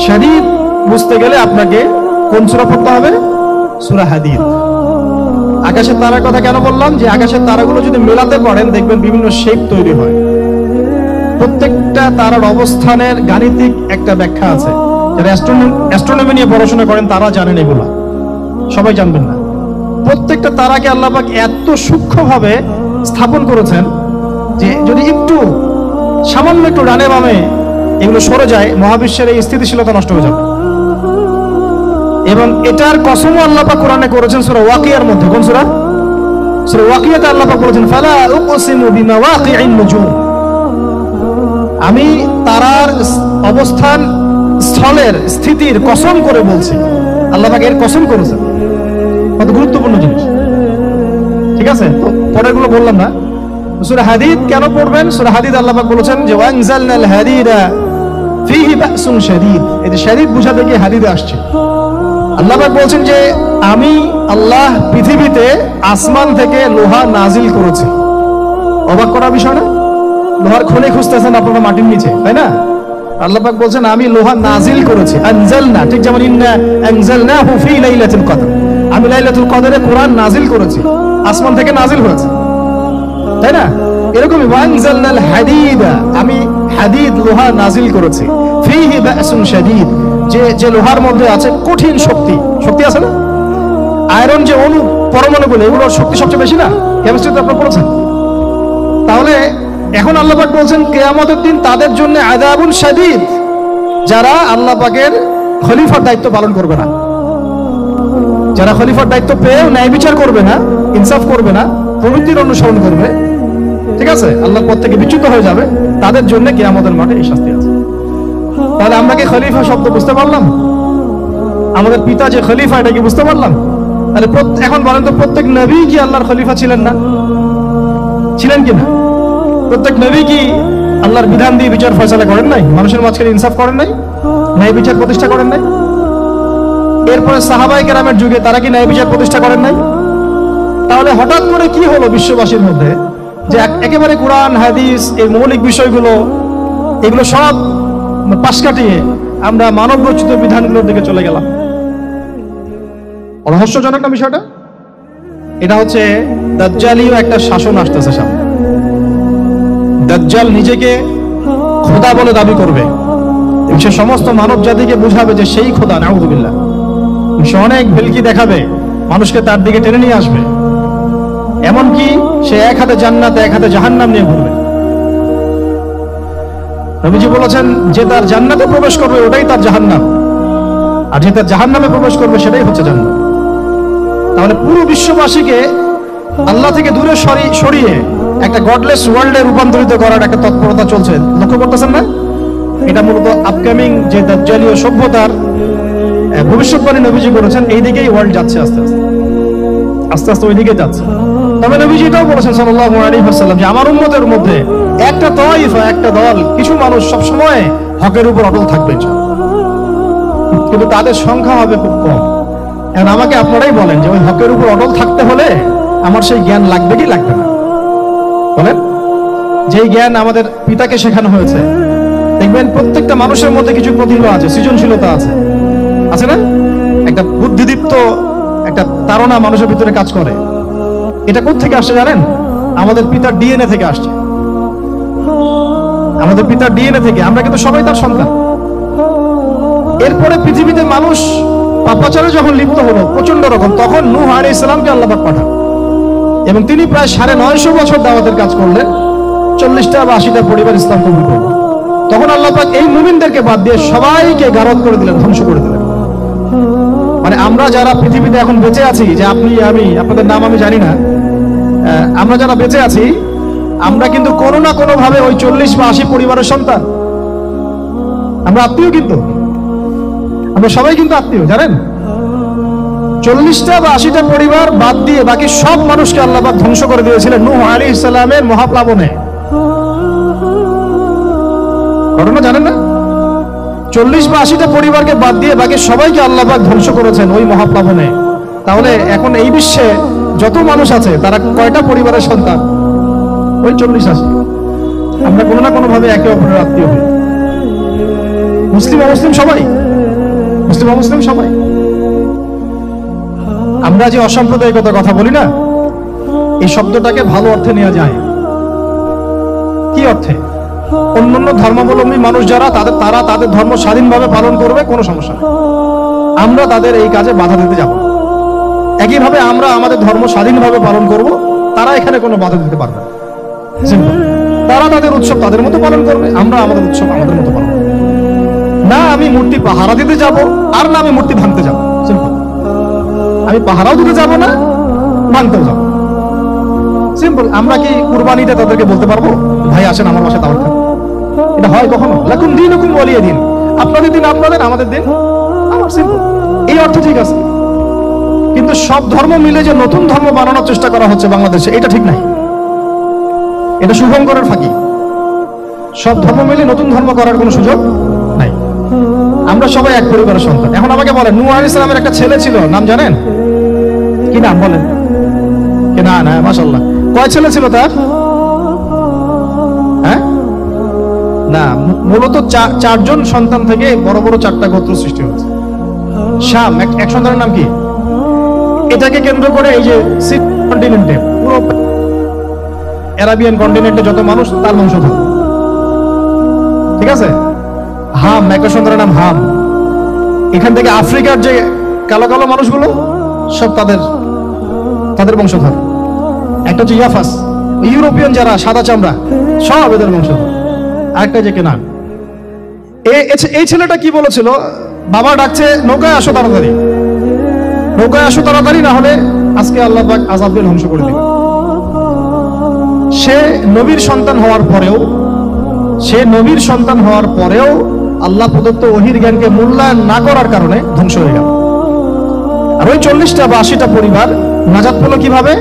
শাদীদ বুঝতে গেলে আপনাকে কোন সূরা পড়তে হবে? সূরা হাদীদ। আকাশের তারার কথা কেন বললাম? যে আকাশের তারাগুলো যদি মেলাতে পারেন দেখবেন বিভিন্ন শেপ তৈরি হয়। প্রত্যেকটা তারার অবস্থানের গাণিতিক একটা ব্যাখ্যা আছে। যারা অ্যাস্ট্রোনমি নিয়ে পড়াশোনা করেন তারা জানেন, এগুলো সবাই জানবেন না। প্রত্যেকটা তারাকে আল্লাহ পাক এত সূক্ষ্মভাবে স্থাপন করেছেন যে যদি একটু সামান্য একটু ডানে বামে এগুলো সরে যায়, মহাবিশ্বের এই স্থিতিশীলতা নষ্ট হয়ে যাবে। এবং এটার কসমও আল্লাহ পাক কোরআনে করেছেন সূরা ওয়াকিয়ার মধ্যে। কোন সূরা? সূরা ওয়াকিয়াতে আল্লাহ পাক বলেছেন, ফালা উকসিমু বিমাওয়াকিইন নুজুম, আমি তারার অবস্থান স্থলের স্থিতির কসম করে বলছি। আল্লাহ পাক এর কসম করেছেন। কত গুরুত্বপূর্ণ জিনিস, ঠিক আছে? তো পরেরগুলো বললাম না। সূরা হাদীদ কেন পড়বেন? সূরা হাদীদ আল্লাহ পাক বলেছেন যে ওয়ানজালনাল হাদীদা ফীহি বাসুন শাদীদ। এই যে শাদীদ বুঝাতে গিয়ে হাদীদে আসছে। আল্লাহ পাক বলছেন যে আমি আল্লাহ পৃথিবীতে আসমান থেকে লোহা নাজিল করেছি। অবাক করার বিষয় না? লোহার খনি খুঁজতেছেন আপনারা মাটির নিচে, তাই না? আল্লাহ পাক বলছেন আমি লোহা নাজিল করেছি। আনজালনা, ঠিক যেমন ইন্না আনজালনাহু ফী লাইলাতুল কদর, আমি লাইলাতুল কদরে কোরআন নাজিল করেছি, আসমান থেকে নাজিল হয়েছে, তাই না? এরকমই ওয়ানজালনাল হাদীদা, আমি হাদীদ লোহা নাজিল করেছি। ফীহি বাসুন শাদীদ, যে লোহার মধ্যে আছে কঠিন শক্তি আছে না? আয়রন যে অণু পরমাণুগুলো, এগুলোর শক্তি সবচেয়ে বেশি না? কেমিস্ট্রিতে আপনারা পড়েছেন। তাহলে এখন আল্লাহ পাক বলছেন কিয়ামতের দিন তাদের জন্য আযাবুন শাদীদ, যারা আল্লাহ পাকের খলিফার দায়িত্ব পালন করবে না, যারা খলিফার দায়িত্ব পেয়েও ন্যায় বিচার করবে না, ইনসাফ করবে না, প্রবৃত্তির অনুসরণ করবে, ঠিক আছে, আল্লাহর পথ থেকে বিচ্যুত হয়ে যাবে, তাদের জন্য কিয়ামতের মাঠে এই শাস্তি আছে। তাহলে আমরা কি খলিফা শব্দ বুঝতে পারলাম? আমাদের পিতা যে খলিফা, এটা কি বুঝতে পারলাম? তাহলে এখন বলেন তো, প্রত্যেক নবী কি আল্লাহর খলিফা ছিলেন না? ছিলেন কি না? প্রত্যেক নবী কি আল্লাহর বিধান দিয়ে বিচার ফয়সালা করেন নাই? মানুষের মাঝখানে ইনসাফ করেন নাই? ন্যায় বিচার প্রতিষ্ঠা করেন নাই? এরপরে সাহাবায়ে কেরামের যুগে তারা কি ন্যায় বিচার প্রতিষ্ঠা করেন নাই? তাহলে হঠাৎ করে কি হলো বিশ্ববাসীর মধ্যে যে একেবারে কোরআন হাদিস এই মৌলিক বিষয়গুলো এগুলো সব পাশ কাটিয়ে আমরা মানব রচিত বিধানগুলোর দিকে চলে গেলাম? রহস্যজনক না বিষয়টা? এটা হচ্ছে দাজ্জালীয় একটা শাসন আসতেছে সামনে। দাজ্জাল নিজেকে খোদা বলে দাবি করবে, সে সমস্ত মানব জাতিকে বুঝাবে যে সেই খোদা, নাউযুবিল্লাহ। সে অনেক ভেলকি দেখাবে, মানুষকে তার দিকে টেনে নিয়ে আসবে, এমনকি সে এক হাতে জান্নাত এক হাতে জাহান্নাম নিয়ে ঘুরবে। নবীজি বলেছেন, যে তার জান্নাতে প্রবেশ করবে ওটাই তার জাহান্নাম, আর যে তার জাহান্নামে প্রবেশ করবে সেটাই হচ্ছে জান্নাত। তাহলে পুরো বিশ্ববাসীকে আল্লাহ থেকে দূরে সরিয়ে একটা গডলেস ওয়ার্ল্ডে রূপান্তরিত করার একটা তৎপরতা চলছে, লক্ষ্য করতেছেন না? এটা মূলত আপকামিং যে দাজ্জালীয় সভ্যতার ভবিষ্যৎবাণী নবীজি করেছেন, এই দিকেই ওয়ার্ল্ড যাচ্ছে আস্তে আস্তে আস্তে আস্তে ওই দিকে যাচ্ছে। তবে নবীজি এটাও বলেছেন সাল্লাল্লাহু আলাইহি ওয়াসাল্লাম যে আমার উম্মতের মধ্যে একটা তাইফা, একটা দল, কিছু মানুষ সবসময় হকের উপর অটল থাকবে, কিন্তু তাদের সংখ্যা হবে খুব কম। এখন আমাকে আপনারাই বলেন যে ওই হকের উপর অটল থাকতে হলে আমার সেই জ্ঞান লাগবে কি লাগবে না? বলেন, যেই জ্ঞান আমাদের পিতাকে শেখানো হয়েছে, দেখবেন প্রত্যেকটা মানুষের মধ্যে কিছু প্রতিভা আছে, সৃজনশীলতা আছে, আছে না? একটা বুদ্ধিদীপ্ত একটা তাড়না মানুষের ভিতরে কাজ করে। এটা কোত্থেকে আসছে জানেন? আমাদের পিতার ডিএনএ থেকে আসছে, আমাদের পিতার ডিএনএ থেকে। আমরা কিন্তু সবাই তার সন্তান। এরপরে পৃথিবীতে মানুষ পাপাচারে যখন লিপ্ত হলো প্রচন্ড রকম, তখন নূহ আলাইহিস সালামকে আল্লাহ পাক পাঠান, এবং তিনি প্রায় 950 বছর দাওয়াতের কাজ করলেন, 40টা বা 80টা পরিবার ইসলাম কবুল করল। তখন আল্লাহ পাক এই মুমিনদেরকে বাদ দিয়ে সবাইকে গারদ করে দিলেন, ধ্বংস করে দিলেন। মানে আমরা যারা পৃথিবীতে এখন বেঁচে আছি, যে আপনি আমি, আপনাদের নাম আমি জানি না, আমরা যারা বেঁচে আছি, আমরা কিন্তু কোনো না কোনো ভাবে ওই 40 বা 80 পরিবারের সন্তান। আমরা আত্মীয়, কিন্তু আমরা সবাই কিন্তু আত্মীয়, জানেন? 40টা বা 80টা পরিবার বাদ দিয়ে বাকি সব মানুষকে আল্লাহ পাক ধ্বংস করে দিয়েছিলেন নূহ আলাইহিস সালামের মহাপ্লাবনে। ঘটনা জানেন না? 40 বা 80টা পরিবারকে বাদ দিয়ে বাকি সবাইকে আল্লাহ পাক ধ্বংস করেছেন ওই মহাপ্লাবনে। তাহলে এখন এই বিশ্বে যত মানুষ আছে তারা কয়টা পরিবারের সন্তান? ওই 40-80। আমরা কোনো না কোনো ভাবে একে অপরের আত্মীয় হই, মুসলিম অমুসলিম সবাই, মুসলিম অমুসলিম সবাই। আমরা যে অসাম্প্রদায়িকতার কথা বলি না, এই শব্দটাকে ভালো অর্থে নেওয়া যায়। কি অর্থে? অন্যান্য ধর্মাবলম্বী মানুষ যারা, তারা তাদের ধর্ম স্বাধীনভাবে পালন করবে, কোনো সমস্যা নেই, আমরা তাদের এই কাজে বাধা দিতে যাব। একইভাবে আমরা আমাদের ধর্ম স্বাধীনভাবে পালন করব, তারা এখানে কোনো বাধা দিতে পারবে না। সিম্পল। তারা তাদের উৎসব তাদের মতো পালন করবে, আমরা আমাদের উৎসব আমাদের মতো পালন করব। না আমি মূর্তি পাহারা দিতে যাব, আর না আমি মূর্তি ভাঙতে যাব। সিম্পল। আমি পাহারাও দিতে যাব না, ভাঙতেও যাব। সিম্পল। আমরা কি কুরবানিতে তাদেরকে বলতে পারবো ভাই আসেন আমার বাসায় দাওয়াত খান? এটা হয় কখনো? লাকুম দীনুকুম ওয়ালিয়া দিন। আপনাদের দিন আপনাদের, আমাদের দিন আমার। সিম্পল। এই অর্থ ঠিক আছে, কিন্তু সব ধর্ম মিলে যে নতুন ধর্ম বানানোর চেষ্টা করা হচ্ছে বাংলাদেশে, এটা ঠিক নাই। এটা শুভঙ্করের ফাঁকি। সব ধর্ম মিলে নতুন ধর্ম করার কোনো সুযোগ নাই। আমরা সবাই এক পরিবারের সন্তান। এখন আমাকে বলেন, নূহ আলাইহিস সালামের একটা ছেলে ছিল, নাম জানেন? কি নাম বলেন? কি না? না, মাশাআল্লাহ। কয় ছেলে ছিল তার? হ্যাঁ, না, মূলত 4জন সন্তান থেকে বড় বড় 4টা গোত্র সৃষ্টি হয়েছে। শাম এক সন্তানের নাম কি? এটাকে কেন্দ্র করে এই যে কন্টিনেন্টে, পুরো আরাবিয়ান কন্টিনেন্টে যত মানুষ, তার বংশধর। ঠিক আছে? হাম, একটা সন্তানের নাম হাম। এখান থেকে আফ্রিকার যে কালো কালো মানুষগুলো সব তাদের বংশধর। একটা হচ্ছে ইয়াফাস, ইউরোপিয়ান যারা সাদা চামড়া, সব এদের বংশধর। আরেকটা যে কেনান। এই ছেলেটা কি বলেছিল, বাবা ডাকছে নৌকায় আসো তাড়াতাড়ি, নৌকায় আসো তাড়াতাড়ি, না হলে আজকে আল্লাহ পাক আযাব দিয়ে ধ্বংস করে দিবেন। সে নবীর সন্তান হওয়ার পরেও আল্লাহ প্রদত্ত ওহীর জ্ঞানকে মূল্যায়ন না করার কারণে ধ্বংস হয়ে গেল। আর ওই 40টা বা 80টা পরিবার নাজাত পেল কিভাবে?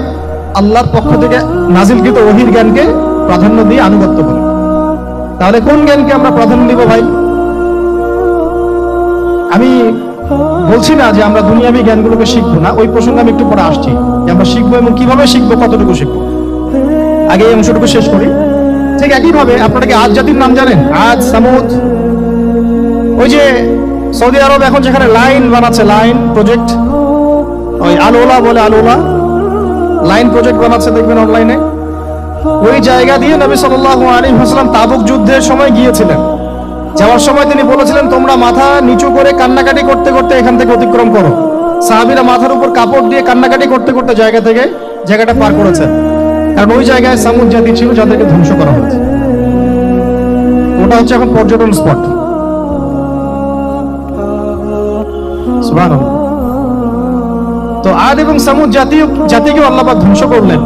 আল্লাহর পক্ষ থেকে নাজিলকৃত ওহীর জ্ঞানকে প্রাধান্য দিয়ে আনুগত্য করে। তাহলে কোন জ্ঞানকে আমরা প্রাধান্য দিব ভাই? আমি বলছি না যে আমরা দুনিয়াবী জ্ঞানগুলোকে শিখবো না, ওই প্রসঙ্গে আমি একটু পরে আসছি যে আমরা শিখবো এবং কিভাবে শিখবো, কতটুকু শিখবো। আগে এই অংশটুকু শেষ করি। ঠিক একইভাবে আপনারা কি আদ জাতির নাম জানেন? আদ, সামুদ। ওই যে সৌদি আরব এখন যেখানে লাইন বানাচ্ছে, লাইন প্রজেক্ট, ওই আলোলা বলে, আলোলা লাইন প্রজেক্ট বানাচ্ছে, দেখবেন অনলাইনে। ওই জায়গা দিয়ে নবী সাল্লাল্লাহু আলাইহি ওয়াসাল্লাম তাবুক যুদ্ধের সময় গিয়েছিলেন। যাওয়ার সময় তিনি বলেছিলেন, তোমরা মাথা নিচু করে কান্নাকাটি করতে করতে এখান থেকে অতিক্রম করো। সাহাবীরা মাথার উপর কাপড় দিয়ে কান্নাকাটি করতে করতে জায়গাটা পার করেছেন, কারণ ওই জায়গায় সামুদ জাতি ছিল যাদেরকে ধ্বংস করা হয়েছে। ওটা হচ্ছে এখন পর্যটন স্পট। সুবহানাল্লাহ। তো আদ এবং সামুদ জাতিকে আল্লাহ পাক ধ্বংস করলেন,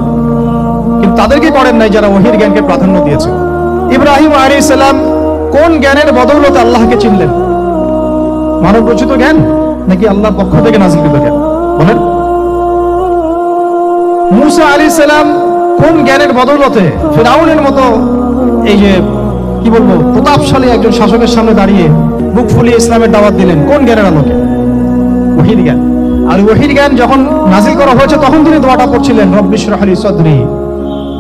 কিন্তু তাদেরকে করেন নাই যারা ওহীর জ্ঞানকে প্রাধান্য দিয়েছে। ইব্রাহিম আলাইহিস সালাম কোন জ্ঞানের বদৌলতে আল্লাহকে চিনলেন? মানব রচিত জ্ঞান নাকি আল্লাহর পক্ষ থেকে নাযিলকৃত জ্ঞান? বলেন। মূসা আলাইহিস সালাম কোন জ্ঞানের বদৌলতে ফিরআউনের মতো এই যে কি বলবো প্রতাপশালী একজন শাসকের সামনে দাঁড়িয়ে বুক ফুলিয়ে ইসলামের দাওয়াত দিলেন? কোন জ্ঞানের আলোকে? ওহীর জ্ঞান। আর ওহীর জ্ঞান যখন নাযিল করা হয়েছে তখন তিনি দোয়াটা পড়ছিলেন, রব্বি ইশরাহ লি সাদরি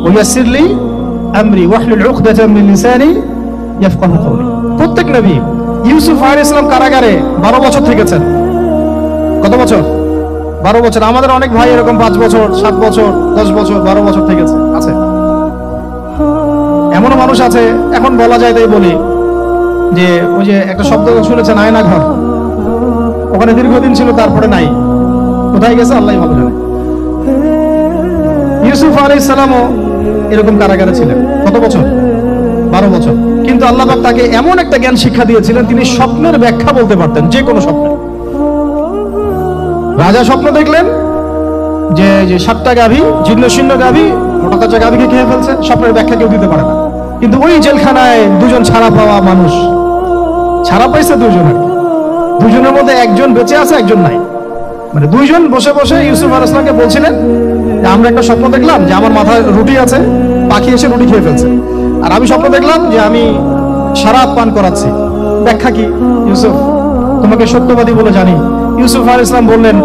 ওয়া ইয়াসসির লি আমরি ওয়াহলুল উকদাতাম মিন লিসানি ইয়াফকাহু কওলি। প্রত্যেক নবী, ইউসুফ আলাইহিস সালাম কারাগারে 12 বছর থেকেছেন। কত বছর? 12 বছর। আমাদের অনেক ভাই এরকম 5 বছর, 7 বছর, 10 বছর, 12 বছর থেকেছে, আছে। এমনও মানুষ আছে, এখন বলা যায় তাই বলি, যে ওই যে একটা শব্দ শুনেছেন, আয়না ঘর, ওখানে দীর্ঘদিন ছিল, তারপরে নাই, কোথায় গেছে আল্লাহই ভালো জানে। ইউসুফ আলাইহিস সালামও এরকম কারাগারে ছিলেন। কত বছর? 12 বছর। কিন্তু আল্লাহ পাক তাকে এমন একটা জ্ঞান শিক্ষা দিয়েছিলেন, তিনি স্বপ্নের ব্যাখ্যা বলতে পারতেন, যে কোনো স্বপ্নের। রাজা স্বপ্ন দেখলেন যে 7টা গাভী, জীর্ণ শীর্ণ গাভী, মোটা তাজা গাভীকে খেয়ে ফেলছে, স্বপ্নের ব্যাখ্যা কেউ দিতে পারে না। কিন্তু ওই জেলখানায় 2জন ছাড়া পাওয়া মানুষ, ছাড়া পাইছে 2জন, দুজনের মধ্যে একজন বেঁচে আছে, একজন নাই। মানে 2জন বসে বসে ইউসুফ আলাইহিস সালামকে বলছিলেন যে আমরা একটা স্বপ্ন দেখলাম যে আমার মাথায় রুটি আছে, পাখি এসে রুটি খেয়ে ফেলছে। আর আমি স্বপ্ন দেখলাম যে আমি শরাব পান করাচ্ছি, ব্যাখ্যা কি? ইউসুফ, তোমাকে সত্যবাদী বলে জানি। ইউসুফ আলাইহিস সালাম বললেন,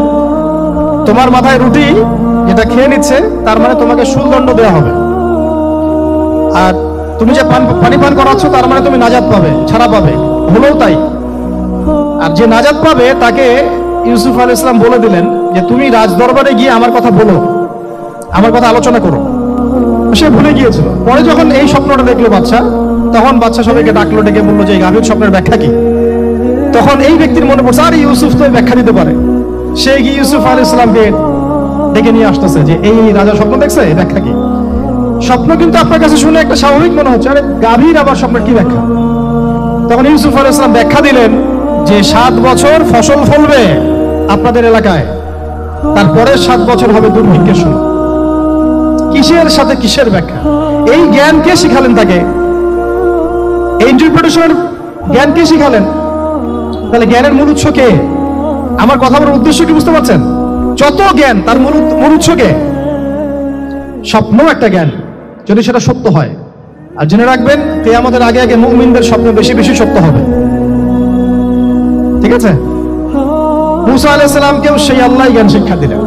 তোমার মাথায় রুটি যেটা খেয়ে নিচ্ছে, তার মানে তোমাকে শুলদণ্ড দেওয়া হবে। আর তুমি যে পানি পান করাচ্ছ, তার মানে তুমি নাজাত পাবে, ছাড়া পাবে। হলেও তাই। আর যে নাজাত পাবে তাকে ইউসুফ আলাইহিস সালাম বলে দিলেন যে তুমি রাজ দরবারে গিয়ে আমার কথা বলো, আমার কথা আলোচনা করো। সে ভুলে গিয়েছিল। পরে যখন এই স্বপ্নটা দেখলো বাদশা, তখন বাদশা সবাইকে ডাকলো, ডেকে বললো যে এই গাভীর স্বপ্নের ব্যাখ্যা কি? তখন এই ব্যক্তির মনে পড়ছে, আরে ইউসুফ তো ব্যাখ্যা দিতে পারে। সে গিয়ে ইউসুফ আলাইহিস সালামকে ডেকে নিয়ে আসতেছে যে এই রাজা স্বপ্ন দেখছে, ব্যাখ্যা কি? স্বপ্ন কিন্তু আপনার কাছে শুনে একটা স্বাভাবিক মনে হচ্ছে, আরে গাভীর আবার স্বপ্নের কি ব্যাখ্যা? তখন ইউসুফ আলাইহিস সালাম ব্যাখ্যা দিলেন যে 7 বছর ফসল ফলবে আপনাদের এলাকায়, তারপরে 7 বছর হবে দুর্ভিক্ষের সময়। কিসের সাথে কিসের ব্যাখ্যা? এই জ্ঞান কে শিখালেন তাকে? এই ইন্টারপ্রিটেশনের জ্ঞান কে শিখালেন? তাহলে জ্ঞানের মূল উৎস কে? আমার কথা বলার উদ্দেশ্য কি বুঝতে পারছেন? যত জ্ঞান তার মূল উৎস কে? স্বপ্ন একটা জ্ঞান, যদি সেটা সত্য হয়। আর জেনে রাখবেন, কিয়ামতের আগে আগে মুমিনদের স্বপ্ন বেশি বেশি সত্য হবে। ঠিক আছে? মুসা আলাইহিস সালামকেও সেই আল্লাহ জ্ঞান শিক্ষা দিলেন।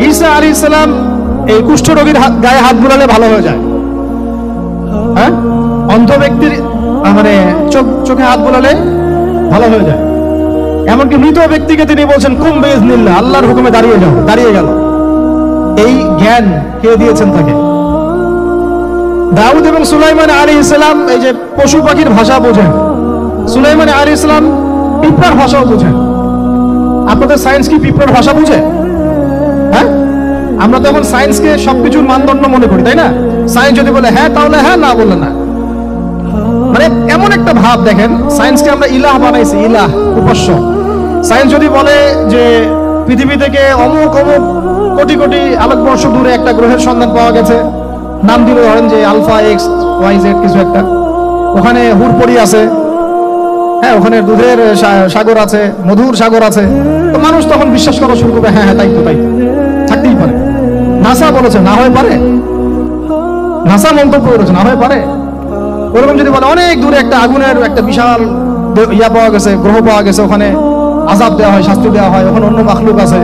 ঈসা আলাইহিস সালাম এই কুষ্ঠ রোগীর গায়ে হাত বুলালে ভালো হয়ে যায়। হ্যাঁ, অন্ধ ব্যক্তির মানে চোখে হাত বুলালে ভালো হয়ে যায়। এমনকি মৃত ব্যক্তিকে তিনি বলছেন কুম বিইজনিল্লাহ, আল্লাহর হুকুমে দাঁড়িয়ে যাও, দাঁড়িয়ে গেল। এই জ্ঞান কে দিয়েছেন তাকে? দাউদ এবং সুলাইমান আলাইহিস সালাম এই যে পশু পাখির ভাষা বোঝেন, সুলাইমান আলাইহিস সালাম পিঁপড়ার ভাষাও বোঝেন। আপনাদের সায়েন্স কি পিঁপড়ার ভাষা বুঝে? হ্যাঁ, আমরা তো এখন সায়েন্সকে সবকিছুর মানদণ্ড মনে করি, তাই না? সায়েন্স যদি বলে হ্যাঁ তাহলে হ্যাঁ, না বললে না। মানে এমন একটা ভাব দেখেন, সায়েন্সকে আমরা ইলাহ বানাইছি, ইলাহ, উপাস্য। সায়েন্স যদি বলে যে পৃথিবী থেকে অমুক অমুক কোটি কোটি আলোকবর্ষ দূরে একটা গ্রহের সন্ধান পাওয়া গেছে, নাম দিল ধরেন যে আলফা এক্স ওয়াই জেড কিছু একটা, ওখানে হুড়পড়ি আছে, হ্যাঁ ওখানে দুধের সাগর আছে, মধুর সাগর আছে, তো মানুষ তখন বিশ্বাস করা শুরু করবে, হ্যাঁ হ্যাঁ তাই তো থাকতেই পারে। নাসা বলেছে না হয়ে পারে, নাসা মন্তব্য করেছে না হয়ে পারে। ওরকম যদি বলে অনেক দূরে একটা আগুনের একটা বিশাল ইয়া পাওয়া গেছে, গ্রহ পাওয়া গেছে, ওখানে আযাব দেওয়া হয়, শাস্তি দেওয়া হয়, ওখানে অন্য মাখলুক আছে,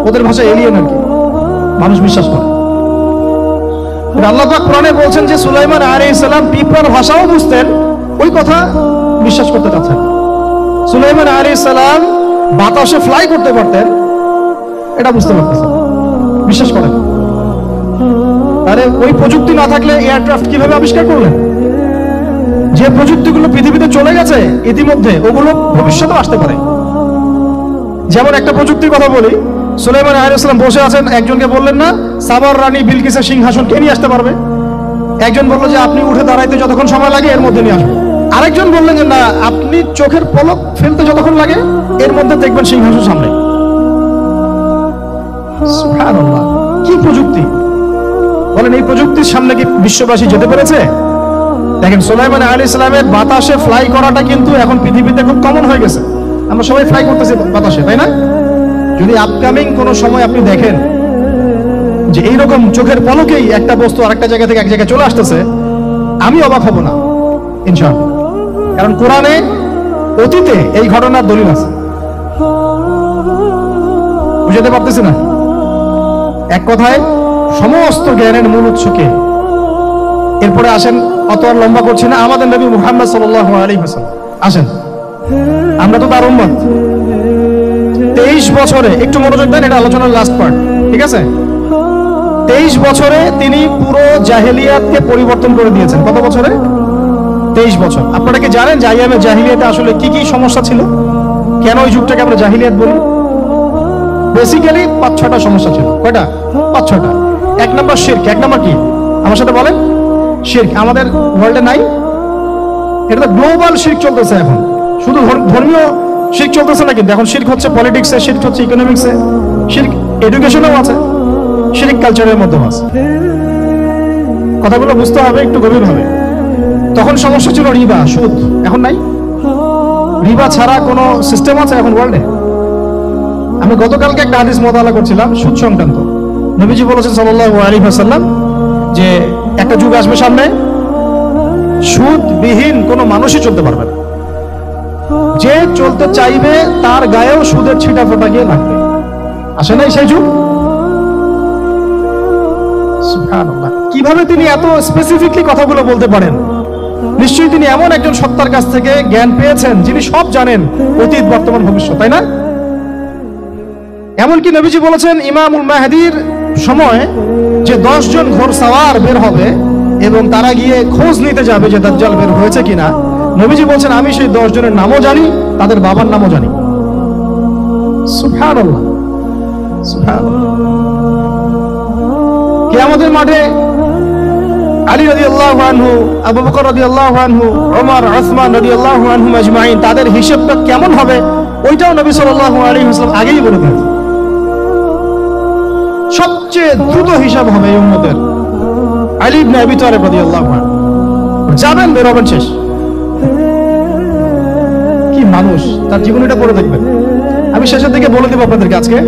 ওদের ভাষায় এলিয়েন আর কি, মানুষ বিশ্বাস করে। আল্লাহ পাক কোরআনে বলছেন যে সুলাইমান আলাইহিস সালাম পিঁপড়ার ভাষাও বুঝতেন, ওই কথা বিশ্বাস করতে চাচ্ছেন। সুলাইমান আলাইহিস সালাম বাতাসে ফ্লাই করতে পারতেন, এটা বুঝতে পারতেছেন, বিশ্বাস করেন। আরে ওই প্রযুক্তি না থাকলে এয়ারক্রাফট কিভাবে আবিষ্কার করলেন? যে প্রযুক্তিগুলো পৃথিবীতে চলে গেছে ইতিমধ্যে, ওগুলো ভবিষ্যতেও আসতে পারে। যেমন একটা প্রযুক্তির কথা বলি, সুলাইমান আলাইহিস সালাম বসে আছেন, একজনকে বললেন না সাবার রানী বিলকিসের সিংহাসন কে নিয়ে আসতে পারবে? একজন বললো যে আপনি উঠে দাঁড়াইতে যতক্ষণ সময় লাগে এর মধ্যে নিয়ে আসবেন। আরেকজন বললেন যে না, আপনি চোখের পলক ফেলতে যতক্ষণ লাগে এর মধ্যে দেখবেন সিংহাসন সামনে। সুবহানাল্লাহ, কি প্রযুক্তি! বলেন এই প্রযুক্তির সামনে কি বিশ্ববাসী যেতে পেরেছে? দেখেন সুলাইমান আলাইহিস সালামের বাতাসে ফ্লাই করাটা কিন্তু এখন পৃথিবীতে খুব কমন হয়ে গেছে, আমরা সবাই ফ্লাই করতেছি বাতাসে, তাই না? যদি আপকামিং কোনো সময় আপনি দেখেন যে এইরকম চোখের পলকেই একটা বস্তু আরেকটা জায়গা থেকে এক জায়গায় চলে আসতেছে, আমি অবাক হব না ইনশাআল্লাহ। কারণ কোরআনে অতীতে এই ঘটনার দলিল আছে। বুঝতে পারতেছি না? এক কথায় সমস্ত জ্ঞানের মূল উৎস কে? এরপরে আসেন, অত আর লম্বা করছি না, আমাদের নবী মুহাম্মদ সাল্লাল্লাহু আলাইহি ওয়াসাল্লাম আসেন, আমরা তো তার উম্মত। 23 বছরে, একটু মনোযোগ দেন, এটা আলোচনার লাস্ট পার্ট, ঠিক আছে? 23 বছরে তিনি পুরো জাহেলিয়াতকে পরিবর্তন করে দিয়েছেন। কত বছরে? 23 বছর। আপনারা কি জানেন যে আইয়ামে জাহিলিয়াতে আসলে কি কি সমস্যা ছিল? কেন ওই যুগটাকে আমরা জাহিলিয়াত বলি? বেসিক্যালি 5-6টা সমস্যা ছিল। কয়টা? 5-6টা। এক নম্বর শিরক। এক নম্বর কি? আমার সাথে বলেন। শিরক আমাদের ওয়ার্ল্ডে নাই, এটা তো গ্লোবাল শিরক চলতেছে এখন। শুধু ধর্মীয় শিরক চলতেছে না, কিন্তু এখন শিরক হচ্ছে পলিটিক্সে, শিরক হচ্ছে ইকোনমিক্সে, শিরক এডুকেশনেও আছে, শিরক কালচারের মধ্যেও আছে। কথাগুলো বুঝতে হবে একটু গভীরভাবে। তখন সমস্যা ছিল রিবা, সুদ। এখন নাই। রিবা ছাড়া কোনো সিস্টেম আছে এখন ওয়ার্ল্ডে? আমি গতকালকে একটা হাদিস মোতালা করছিলাম সুদ সংক্রান্ত। নবীজি বলেছেন সাল্লাল্লাহু আলাইহি ওয়াসাল্লাম যে একটা যুগ আসবে সামনে, সুদবিহীন কোনো মানুষই চলতে পারবে না। যে চলতে চাইবে তার গায়েও সুদের ছিটা ফোটা গিয়ে লাগবে। আসে নাই সেই যুগ? সুবহানাল্লাহ, কিভাবে তিনি এত স্পেসিফিকলি কথাগুলো বলতে পারেন? নিশ্চয়ই তিনি এমন একজন সত্তার কাছ থেকে জ্ঞান পেয়েছেন যিনি সব জানেন, অতীত বর্তমান ভবিষ্যৎ, তাই না? এমনকি নবীজি বলেছেন ইমামুল মাহদির সময় যে 10 জন ঘোড়সাওয়ার বের হবে এবং তারা গিয়ে খোঁজ নিতে যাবে যে দাজ্জাল বের হয়েছে কিনা, নবীজি বলছেন আমি সেই 10 জনের নামও জানি, তাদের বাবার নামও জানি। সুবহানাল্লাহ, সুবহানাল্লাহ। কিয়ামতের মাঠে আলী রাদিয়াল্লাহু আনহু, আবু বকর রাদিয়াল্লাহু আনহু, ওমর, উসমান রাদিয়াল্লাহু আনহুম আজমাইন, তাদের হিসাবটা কেমন হবে ওইটাও নবী সাল্লাল্লাহু আলাইহি ওয়াসাল্লাম আগেই বলে দিয়েছেন। সবচেয়ে দ্রুত হিসাব হবে এই উম্মতের আলী ইবনে আবি তালিব রাদিয়াল্লাহু আনহু। যাবেন, বের হবেন, শেষ। কি মানুষ, তার জীবনীটা পড়ে দেখবেন। আমি শেষের দিকে বলে দেব আপনাদেরকে আজকে,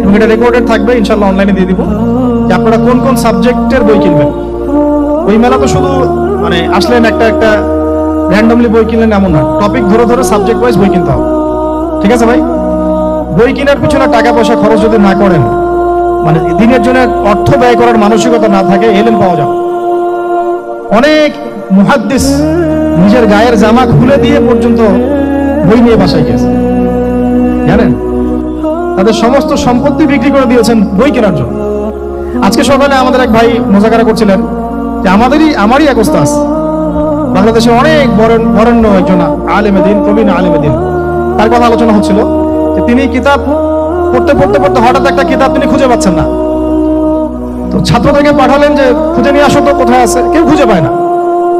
এবং এটা রেকর্ডেড থাকবে, ইনশাআল্লাহ অনলাইনে দিয়ে দিব, যে আপনারা কোন কোন সাবজেক্টের বই কিনবেন। ওই মেলা তো শুধু মানে আসলেন একটা একটা র্যান্ডমলি বই কিনলেন এমন না, টপিক ধরে ধরে সাবজেক্ট ওয়াইজ বই কিনতে হবে, ঠিক আছে ভাই? বই কেনার পিছনে টাকা পয়সা খরচ যদি না করেন, মানে দিনের জন্য অর্থ ব্যয় করার মানসিকতা না থাকে, এলেম পাওয়া যাবে। অনেক মুহাদ্দিস নিজের গায়ের জামা খুলে দিয়ে পর্যন্ত বই নিয়ে বাসায় গেছে, জানেন? তাদের সমস্ত সম্পত্তি বিক্রি করে দিয়েছেন বই কেনার জন্য। আজকে সকালে আমাদের এক ভাই মোজাকারা করছিলেন যে আমারই এক ওস্তাদ, বাংলাদেশের অনেক বরেণ্য একজন আলেমে দ্বীন, প্রবীণ আলেমে দ্বীন, তার কথা আলোচনা হচ্ছিল যে তিনি কিতাব পড়তে পড়তে পড়তে হঠাৎ একটা কিতাব তিনি খুঁজে পাচ্ছেন না। তো ছাত্রদেরকে পাঠালেন যে খুঁজে নিয়ে আসো তো, কোথায় আছে? কেউ খুঁজে পায় না।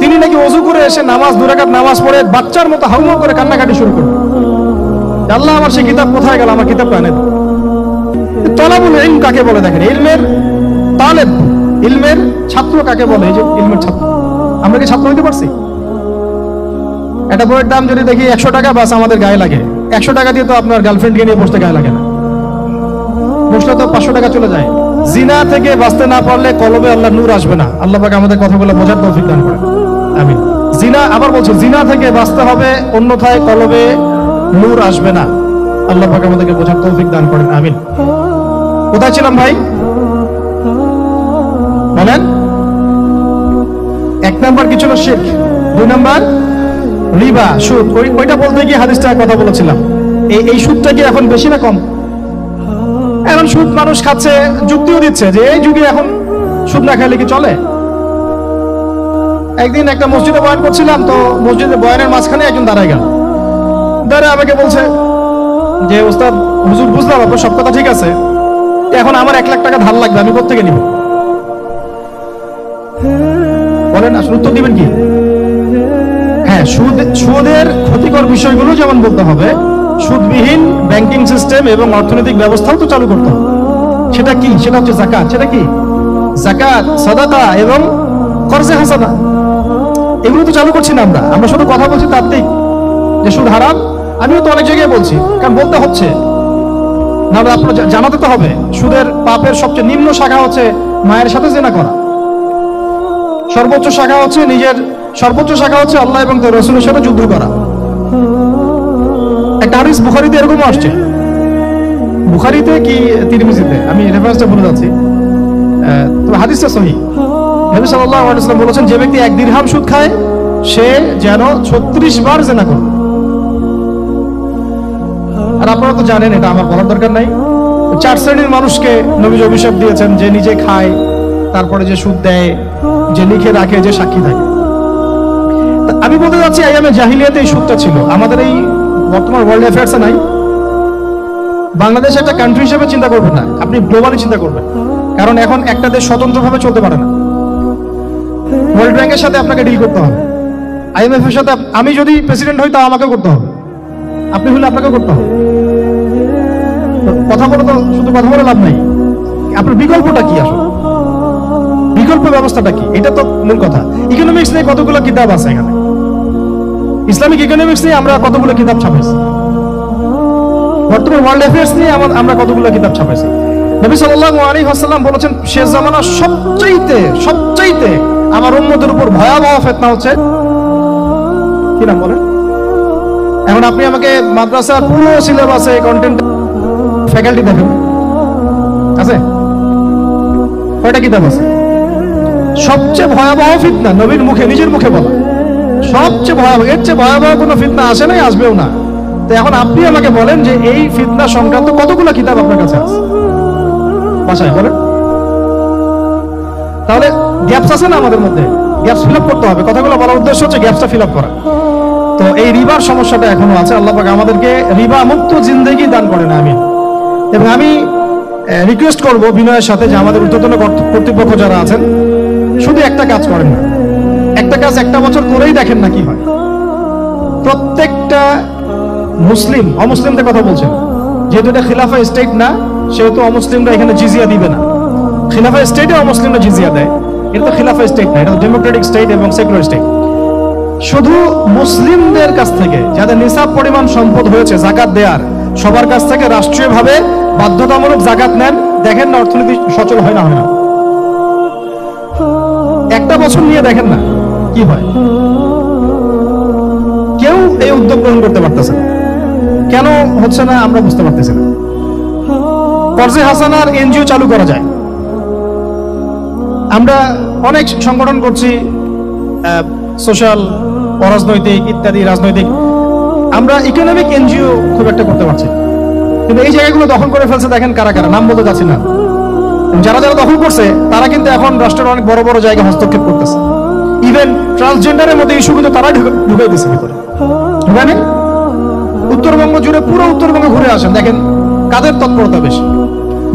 তিনি নাকি ওযু করে এসে নামাজ, 2 রাকাত নামাজ পড়ে বাচ্চার মতো হাউমাউ করে কান্নাকাটি শুরু করলেন। আল্লাহ আমার সেই কিতাব কোথায় গেল, আমার কিতাবটা এনে দাও। তলাবুল ইলম কাকে বলে দেখেন, ইলমের তালেব, ইলমের ছাত্র কাকে বলে? এই যে ইলমের ছাত্র, আমরা কি ছাত্র হইতে পারছি? একটা বইয়ের দাম যদি দেখি 100 টাকা, বাস আমাদের গায়ে লাগে। 100 টাকা দিয়ে তো আপনার গার্লফ্রেন্ডকে নিয়ে বসতে গায়ে লাগে না, বসলে তো 500 টাকা চলে যায়। জিনা থেকে বাঁচতে না পারলে কলবে আল্লাহ নূর আসবে না। আল্লাহ পাক আমাদের কথাগুলো বোঝার তৌফিক দান করেন, আমিন। জিনা, আবার বলছি, জিনা থেকে বাঁচতে হবে, অন্যথায় কলবে নূর আসবে না। আল্লাহ পাক আমাদেরকে বোঝার তৌফিক দান করেন, আমিন। কোথায় ছিলাম ভাই? বলেন। 1 নাম্বার কি ছিল? শিরক। 2 নাম্বার রিবা, সুদ। ওইটা বলতে গিয়ে হাদিসটা কথা বলেছিলাম। এই সুদটা কি এখন বেশি না কম? এখন সুদ মানুষ খাচ্ছে, যুক্তিও দিচ্ছে যে এই যুগে এখন সুদ না খাইলে কি চলে? একদিন একটা মসজিদে বয়ান করছিলাম, তো মসজিদে বয়ানের মাঝখানে একজন দাঁড়ায় গেল, দাঁড়ায় আমাকে বলছে যে ওস্তাদ, হুজুর বুঝলাম আপনার সব কথা ঠিক আছে, এখন আমার 1 লাখ টাকা ধার লাগবে, আমি কোত্থেকে নিব? বলেন, আসলে উত্তর দিবেন কি? হ্যাঁ, সুদের ক্ষতিকর বিষয়গুলো যেমন বলতে হবে, সুদবিহীন ব্যাংকিং সিস্টেম এবং অর্থনৈতিক ব্যবস্থাও তো চালু করতে হবে। সেটা কি? সেটা হচ্ছে যাকাত। সেটা কি? যাকাত, সাদাকা এবং করজে হাসানা, এগুলো তো চালু করছি না আমরা। আমরা শুধু কথা বলছি তাত্ত্বিক যে সুদ হারাম। আমিও তো অনেক জায়গায় বলছি, কারণ বলতে হচ্ছে না, আপনার জানাতে তো হবে। সুদের পাপের সবচেয়ে নিম্ন শাখা হচ্ছে মায়ের সাথে জিনা করা, সর্বোচ্চ শাখা হচ্ছে আল্লাহ এবং তার রাসূলের সাথে যুদ্ধ করা। একটা হাদিস বুখারীতে এরকম আসছে, বুখারীতে কি তিরমিজিতে, আমি রেফারেন্সটা ভুলে যাচ্ছি, তবে হাদিসটা সহিহ। নবী সাল্লাল্লাহু আলাইহি ওয়াসাল্লাম বলেছেন, যে ব্যক্তি 1 দিরহাম সুদ খায়, সে যেন 36 বার জিনা করে। আর আপনারা তো জানেন, এটা আমার বলার দরকার নাই। 4 শ্রেণীর মানুষকে নবী অভিশাপ দিয়েছেন, যে নিজে খায়, তারপরে যে সুদ দেয়, যে লিখে রাখে, যে সাক্ষী থাকে। আমি বলতে যাচ্ছি, আইয়ামে জাহিলিয়াতে এই সুদটা ছিল, আমাদের এই বর্তমান ওয়ার্ল্ড অ্যাফেয়ার্সে নাই। বাংলাদেশ একটা কান্ট্রি হিসেবে চিন্তা করবেন না, আপনি গ্লোবালি চিন্তা করবেন, কারণ এখন একটা দেশ স্বতন্ত্রভাবে চলতে পারে না। ওয়ার্ল্ড ব্যাংকের সাথে আপনাকে ডিল করতে হবে, IMF এর সাথে। আমি যদি প্রেসিডেন্ট হই, তাও আমাকে করতে হবে, আপনি হলে আপনাকে করতে হবে। কথা বলে তো শুধু কথা বলে লাভ নাই, আপনার বিকল্পটা কি? আসলে বিকল্প ব্যবস্থাটা কি? এটা তো মূল কথা। ইকোনমিক্স নিয়ে কতগুলো কিতাব আছে এখানে, ইসলামিক ইকোনমিক্স নিয়ে আমরা কতগুলো কিতাব ছাপাইছি, বর্তমান ওয়ার্ল্ড অ্যাফেয়ার্স নিয়ে আমরা কতগুলো কিতাব ছাপাইছি। নবী সাল্লাল্লাহু আলাইহি ওয়াসাল্লাম বলেছেন, শেষ জামানার সবচাইতে আমার উম্মতের উপর ভয়াবহ ফিতনা হচ্ছে, কি নাম বলেন? এখন আপনি আমাকে মাদ্রাসার পুরো সিলেবাসে কন্টেন্ট ফ্যাকাল্টি দেখেন, আছে কয়টা কিতাব আছে? সবচেয়ে ভয়াবহ ফিতনা নবীর মুখে, নিজের মুখে বলা, সবচেয়ে ভয়াবহ। এর চেয়ে ভয়াবহ কোনো ফিতনা আসে নাই, আসবেও না। তো এখন আপনি আমাকে বলেন যে এই ফিতনা সংক্রান্ত কতগুলো কিতাব আপনার কাছে আছে বাসায়, বলেন। তাহলে গ্যাপস আছে না আমাদের মধ্যে? গ্যাপস ফিল আপ করতে হবে। কথাগুলো বলার উদ্দেশ্য হচ্ছে গ্যাপসটা ফিল আপ করা। তো এই রিবার সমস্যাটা এখনো আছে। আল্লাহ পাক আমাদেরকে রিবা মুক্ত জিন্দেগি দান করেন, আমিন। এবং আমি রিকোয়েস্ট করব বিনয়ের সাথে, যে আমাদের ঊর্ধ্বতন কর্তৃপক্ষ যারা আছেন, শুধু একটা কাজ করেন না, একটা কাজ 1 বছর করেই দেখেন না কি হয়। প্রত্যেকটা মুসলিম, অমুসলিমদের কথা বলছেন, যেহেতু এটা খিলাফা স্টেট না, সেহেতু অমুসলিমরা এখানে জিজিয়া দিবে না। খিলাফা স্টেটে অমুসলিমরা জিজিয়া দেয়, এটা তো খিলাফা স্টেট না, এটা ডেমোক্রেটিক স্টেট এবং সেকুলার স্টেট। শুধু মুসলিমদের কাছ থেকে যাদের নিসাব পরিমাণ সম্পদ হয়েছে যাকাত দেওয়ার, সবার কাছ থেকে রাষ্ট্রীয়ভাবে বাধ্যতামূলক যাকাত নেন, দেখেন না অর্থনীতি সচল হয় না। 1 বছর নিয়ে দেখেন না কি হয়। কেউ এই উদ্যোগ গ্রহণ করতে পারতেছে না, কেন হচ্ছে না আমরা বুঝতে পারতেছি না। কর্জে হাসানার এনজিও চালু করা যায়। আমরা অনেক সংগঠন করছি, সোশ্যাল, অরাজনৈতিক ইত্যাদি, রাজনৈতিক। আমরা ইকোনমিক এনজিও খুব একটা করতে পারছি, কিন্তু এই জায়গাগুলো দখল করে ফেলছে। দেখেন কারা কারা, নাম বলতে যাচ্ছি না। যারা দখল করছে তারা কিন্তু এখন রাষ্ট্রের অনেক বড় বড় জায়গায় হস্তক্ষেপ করতেছে। ইভেন ট্রান্সজেন্ডারের মধ্যে ইস্যু কিন্তু তারা ঢুকাই দিচ্ছে ভিতরে, ঢুকায় নাই? উত্তরবঙ্গ জুড়ে, পুরো উত্তরবঙ্গে ঘুরে আসেন, দেখেন কাদের তৎপরতা বেশি।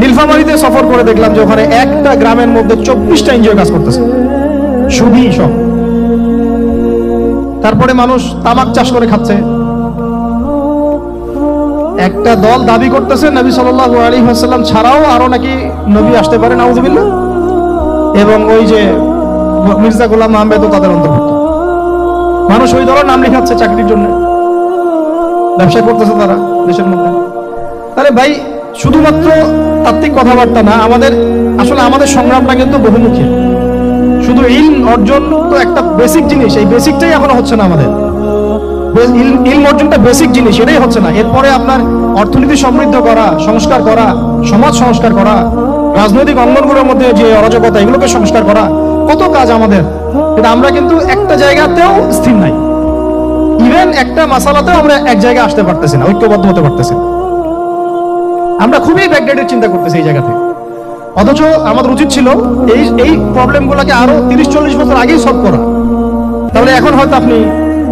নীলফামারীতে সফর করে দেখলাম যে ওখানে একটা গ্রামের মধ্যে 24টা এনজিও কাজ করতেছে, সুদী সব। তারপরে মানুষ তামাক চাষ করে খাচ্ছে, একটা দল দাবি করতেছে নবী সাল্লাল্লাহু আলাইহি ওয়াসাল্লাম ছাড়াও আরো নাকি নবী আসতে পারে, নাউযুবিল্লাহ। এবং ওই যে মির্জা গোলাম আহমেদও তাদের অন্তর্ভুক্ত। মানুষ ওই দলের নাম লেখাচ্ছে চাকরির জন্য, ব্যবসা করতেছে তারা দেশের মধ্যে। তাহলে ভাই শুধুমাত্র তাত্ত্বিক কথাবার্তা না, আমাদের সংগ্রামটা কিন্তু বহুমুখী। শুধু ইলম অর্জন তো একটা বেসিক জিনিস, এই বেসিকটাই এখনো হচ্ছে না আমাদের। ইলম অর্জনটা বেসিক জিনিস, এটাই হচ্ছে না। এরপরে আপনার অর্থনীতি সমৃদ্ধ করা, সংস্কার করা, সমাজ সংস্কার করা, রাজনৈতিক অঙ্গনগুলোর মধ্যে যে অরাজকতা, এগুলোকে সংস্কার করা, কত কাজ আমাদের। কিন্তু আমরা কিন্তু একটা জায়গাতেও স্থির নাই। ইভেন একটা মাসালাতেও আমরা এক জায়গায় আসতে পারতেছি না, ঐক্যবদ্ধ হতে পারতেছি না। আমরা খুবই ব্যাকডেটেড চিন্তা করতেছি এই জায়গাতে। অথচ আমাদের উচিত ছিল এই প্রবলেমগুলোকে আরো 30-40 বছর আগেই সলভ করা। তাহলে এখন হয়তো আপনি